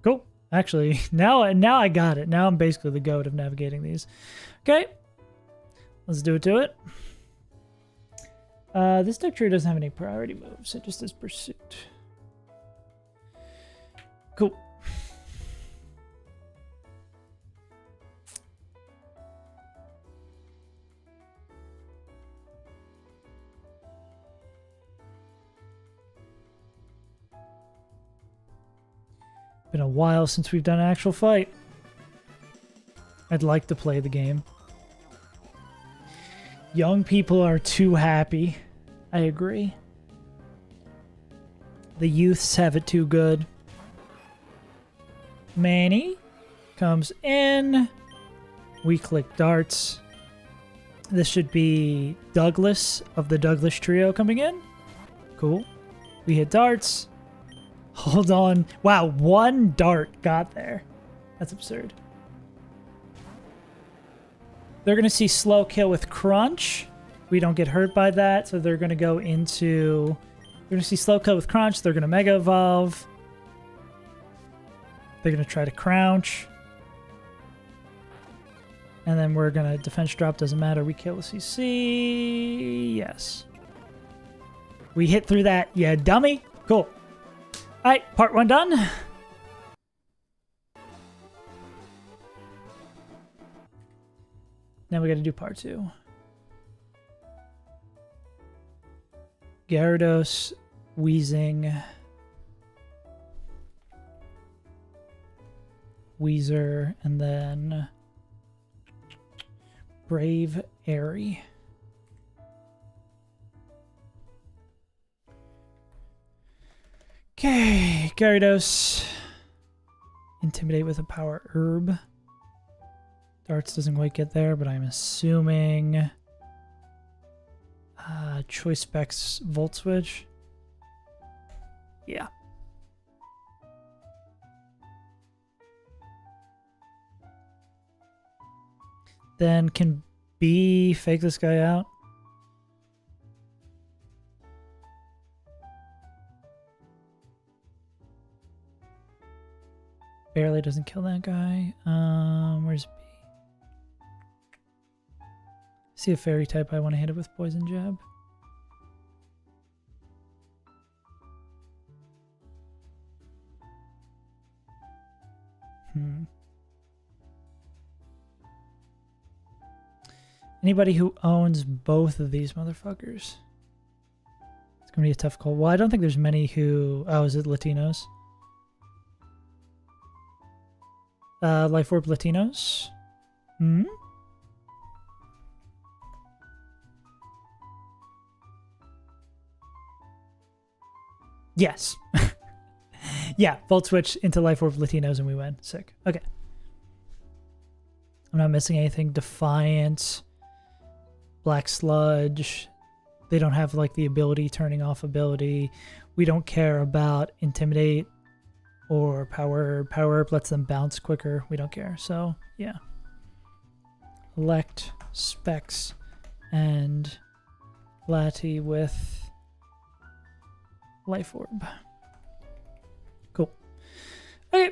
Cool. Actually, now I got it. Now I'm basically the goat of navigating these. Okay. Let's do it to it. This deck tree doesn't have any priority moves. It just has pursuit. Cool. Been a while since we've done an actual fight. I'd like to play the game. Young people are too happy. I agree. The youths have it too good. Manny comes in. We click darts. This should be Douglas of the Douglas Trio coming in. Cool. We hit darts. Hold on. Wow, one dart got there. That's absurd. They're going to see slow kill with crunch. We don't get hurt by that, so they're going to go into... They're going to see slow kill with crunch. They're going to mega evolve. They're going to try to crouch. And then we're going to defense drop. Doesn't matter. We kill the CC. Yes. We hit through that. Yeah, dummy. Cool. All right, part 1 done. Now we got to do part 2. Gyarados, Wheezing, Weezer, and then Brave Airy. Okay, Gyarados. Intimidate with a power herb. Darts doesn't quite get there, but I'm assuming Choice Specs Volt Switch. Yeah. Then can B fake this guy out? Barely doesn't kill that guy. Where's B? See a fairy type. I want to hit it with poison jab. Anybody who owns both of these motherfuckers. It's gonna be a tough call. Well, I don't think there's many who... Oh, is it Latinos? Life Orb Latinos? Hmm? Yes. Yeah, Volt Switch into Life Orb Latinos and we win. Sick. Okay. I'm not missing anything. Defiant. Black Sludge. They don't have like the ability, turning off ability. We don't care about Intimidate or Power. Power Up lets them bounce quicker. We don't care. So, yeah. Elect, Specs, and Lati with Life Orb. Cool. Okay.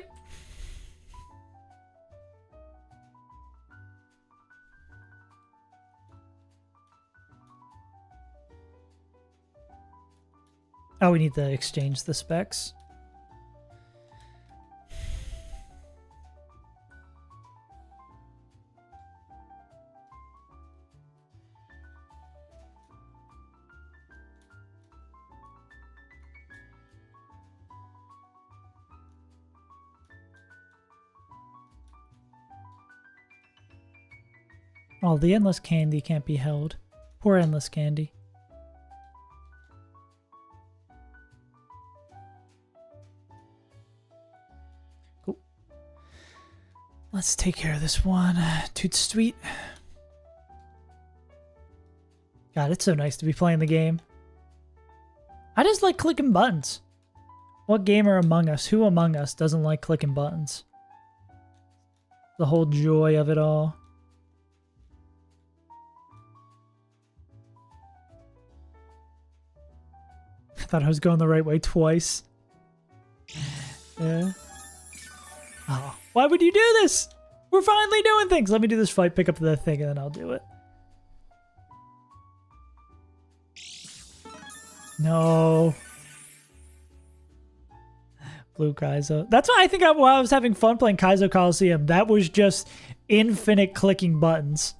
Oh, we need to exchange the specs. Oh, the endless candy can't be held. Poor endless candy. Cool. Let's take care of this one. Toot sweet. God, it's so nice to be playing the game. I just like clicking buttons. What gamer among us, who among us doesn't like clicking buttons? The whole joy of it all. I thought I was going the right way twice. Yeah. Oh, why would you do this? We're finally doing things. Let me do this fight, pick up the thing, and then I'll do it. No. Blue Kaizo. That's why I think while I was having fun playing Kaizo Coliseum, that was just infinite clicking buttons.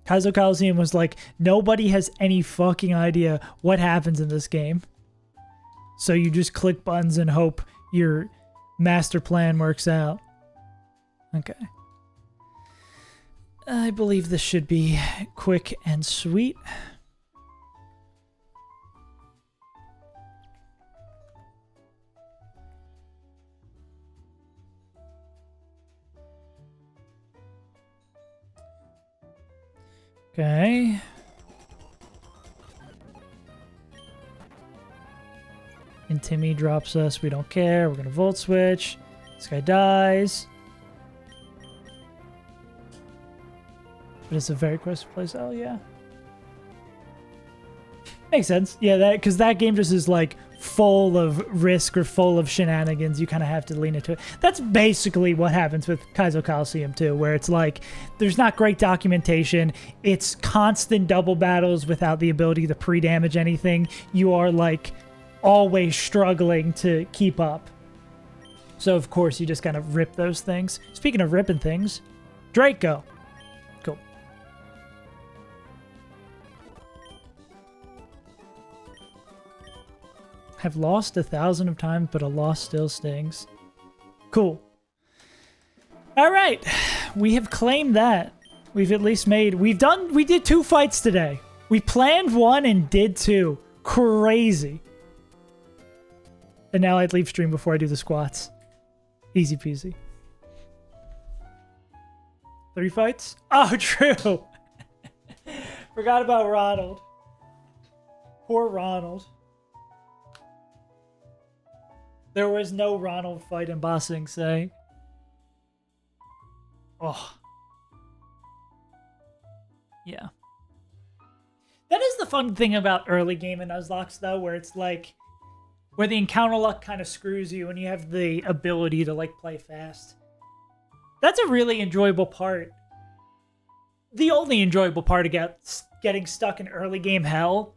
Kaizo Coliseum was like, nobody has any fucking idea what happens in this game. So you just click buttons and hope your master plan works out. Okay. I believe this should be quick and sweet. Okay. And Timmy drops us. We don't care. We're going to volt switch. This guy dies. But it's a very close place. Oh, yeah. Makes sense. Yeah, that because that game just is like full of risk or full of shenanigans. You kind of have to lean into it. That's basically what happens with Kaizo Coliseum too, where it's like there's not great documentation. It's constant double battles without the ability to pre-damage anything. You are like always struggling to keep up. So of course you just kind of rip those things. Speaking of ripping things, Draco. Cool. Have lost 1,000 of times, but a loss still stings. Cool. All right. We have claimed that. We've at least made... We did 2 fights today. We planned 1 and did 2. Crazy. And now I'd leave stream before I do the squats. Easy peasy. 3 fights? Oh, true. Forgot about Ronald. Poor Ronald. There was no Ronald fight in Bossing, say. Oh. Yeah. That is the fun thing about early game in Nuzlocke, though, where it's like, where the encounter luck kind of screws you and you have the ability to, like, play fast. That's a really enjoyable part. The only enjoyable part of getting stuck in early game hell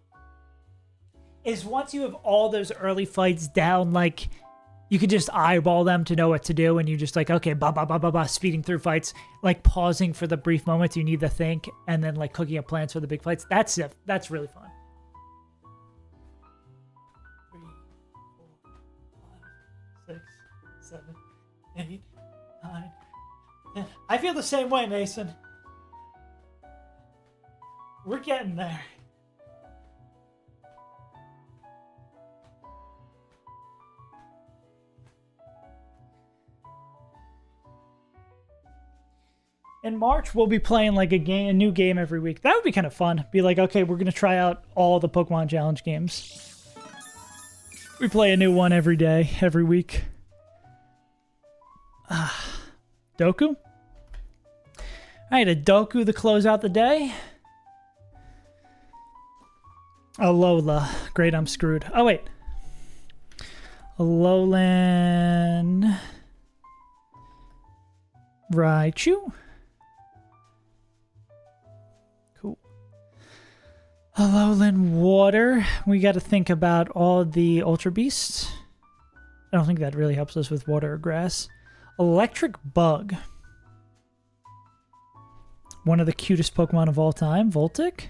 is once you have all those early fights down, like, you could just eyeball them to know what to do, and you're just like, okay, speeding through fights, like pausing for the brief moments you need to think, and then like cooking up plans for the big fights. That's it. That's really fun. 3, 4, 5, 6, 7, 8, 9, 10. I feel the same way, Mason. We're getting there. In March, we'll be playing like a new game every week. That would be kind of fun. Be like, okay, we're going to try out all the Pokemon Challenge games. We play a new one every day, every week. Doku? I had a Doku to close out the day. Alola. Great, I'm screwed. Oh, wait. Alolan... Raichu? Alolan Water. We got to think about all the Ultra Beasts. I don't think that really helps us with water or grass. Electric Bug. One of the cutest Pokemon of all time. Voltic?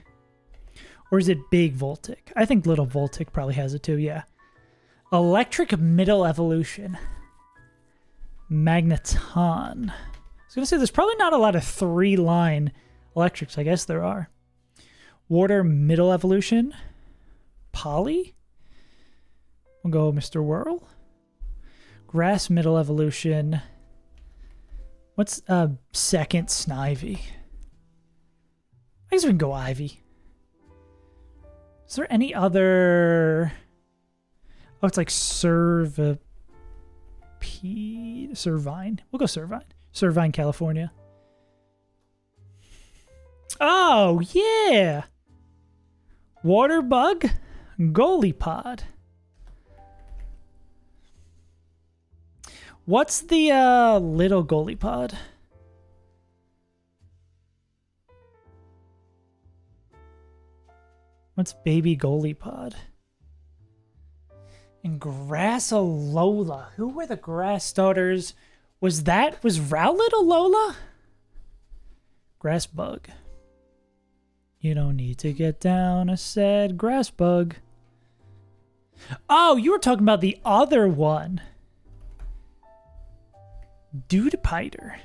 Or is it Big Voltic? I think Little Voltic probably has it too, yeah. Electric Middle Evolution. Magneton. I was going to say, there's probably not a lot of 3-line electrics. I guess there are. Water Middle Evolution. Polly. We'll go Mr. Whirl. Grass Middle Evolution. What's second Snivy? I guess we can go Ivy. Is there any other... Oh, it's like Servine. We'll go Servine. Servine, California. Oh, yeah! Water Bug, Golipod. What's the little goalie pod? What's baby goalie pod? And Grassalola. Who were the grass starters? Was Rowlet a Lola? Grass bug. You don't need to get down, I said. Grass bug. Oh, you were talking about the other one. Dude Piter.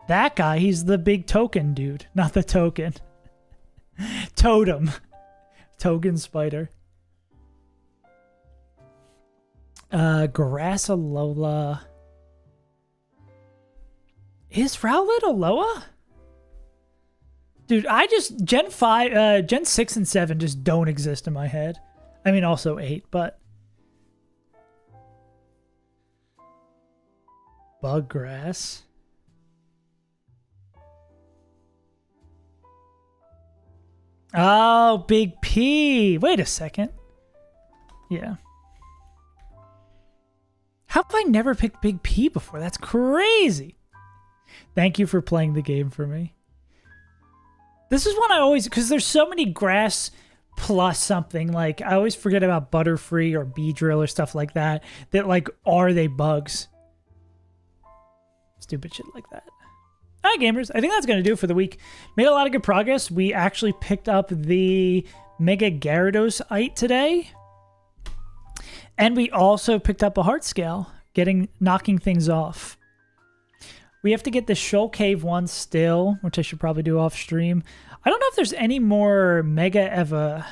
That guy, he's the big token dude. Not the token. Totem. Token spider. Grassalola. Is Rowlet Alola? Dude, Gen 5, Gen 6 and 7 just don't exist in my head. I mean, also 8, but... Buggrass. Oh, Big P. Wait a second. Yeah. How have I never picked Big P before? That's crazy. Thank you for playing the game for me. This is one I always... Because there's so many grass plus something. Like, I always forget about Butterfree or Beedrill or stuff like that. That, like, are they bugs? Stupid shit like that. All right, gamers. I think that's going to do it for the week. Made a lot of good progress. We actually picked up the Mega Gyarados-ite today. And we also picked up a Heart Scale, knocking things off. We have to get the Shoal Cave one still, which I should probably do off stream. I don't know if there's any more Mega Eva.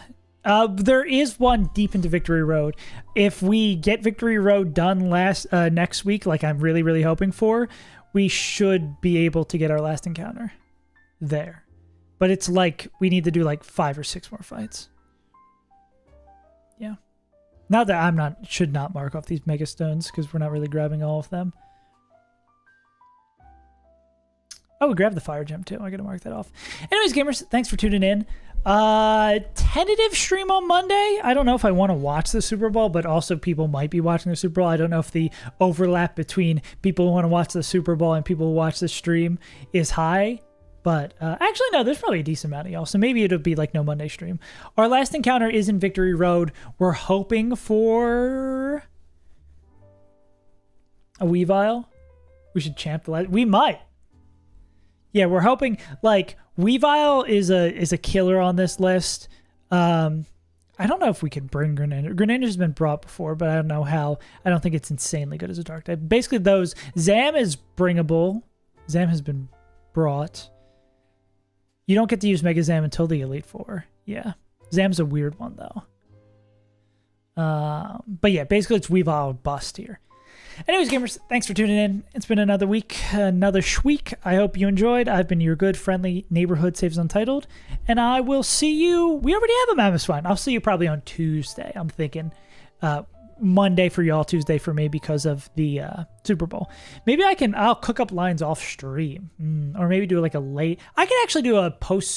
There is one deep into Victory Road. If we get Victory Road done next week, like I'm really, really hoping for, we should be able to get our last encounter there. But it's like we need to do like 5 or 6 more fights. Yeah. Not that should not mark off these Mega Stones because we're not really grabbing all of them. Oh, we grabbed the Fire Gem too. I gotta mark that off. Anyways, gamers, thanks for tuning in. Tentative stream on Monday. I don't know if I want to watch the Super Bowl, but also people might be watching the Super Bowl. I don't know if the overlap between people who want to watch the Super Bowl and people who watch the stream is high. But actually, no, there's probably a decent amount of y'all. So maybe it'll be like no Monday stream. Our last encounter is in Victory Road. We're hoping for a Weavile. We should champ the last. We might. Yeah, we're hoping, like, Weavile is a killer on this list. I don't know if we could bring Greninja. Greninja's been brought before, but I don't know how. I don't think it's insanely good as a dark type. Basically, those... Zam is bringable. Zam has been brought. You don't get to use Mega Zam until the Elite Four. Yeah. Zam's a weird one, though. But yeah, basically it's Weavile bust here. Anyways, gamers, thanks for tuning in. It's been another week, another shweek. I hope you enjoyed. I've been your good, friendly neighborhood Saves Untitled, and I will see you. We already have a Mammoth Swine. I'll see you probably on Tuesday. I'm thinking Monday for y'all, Tuesday for me because of the Super Bowl. Maybe I'll cook up lines off stream, or maybe do like a late. I can actually do a post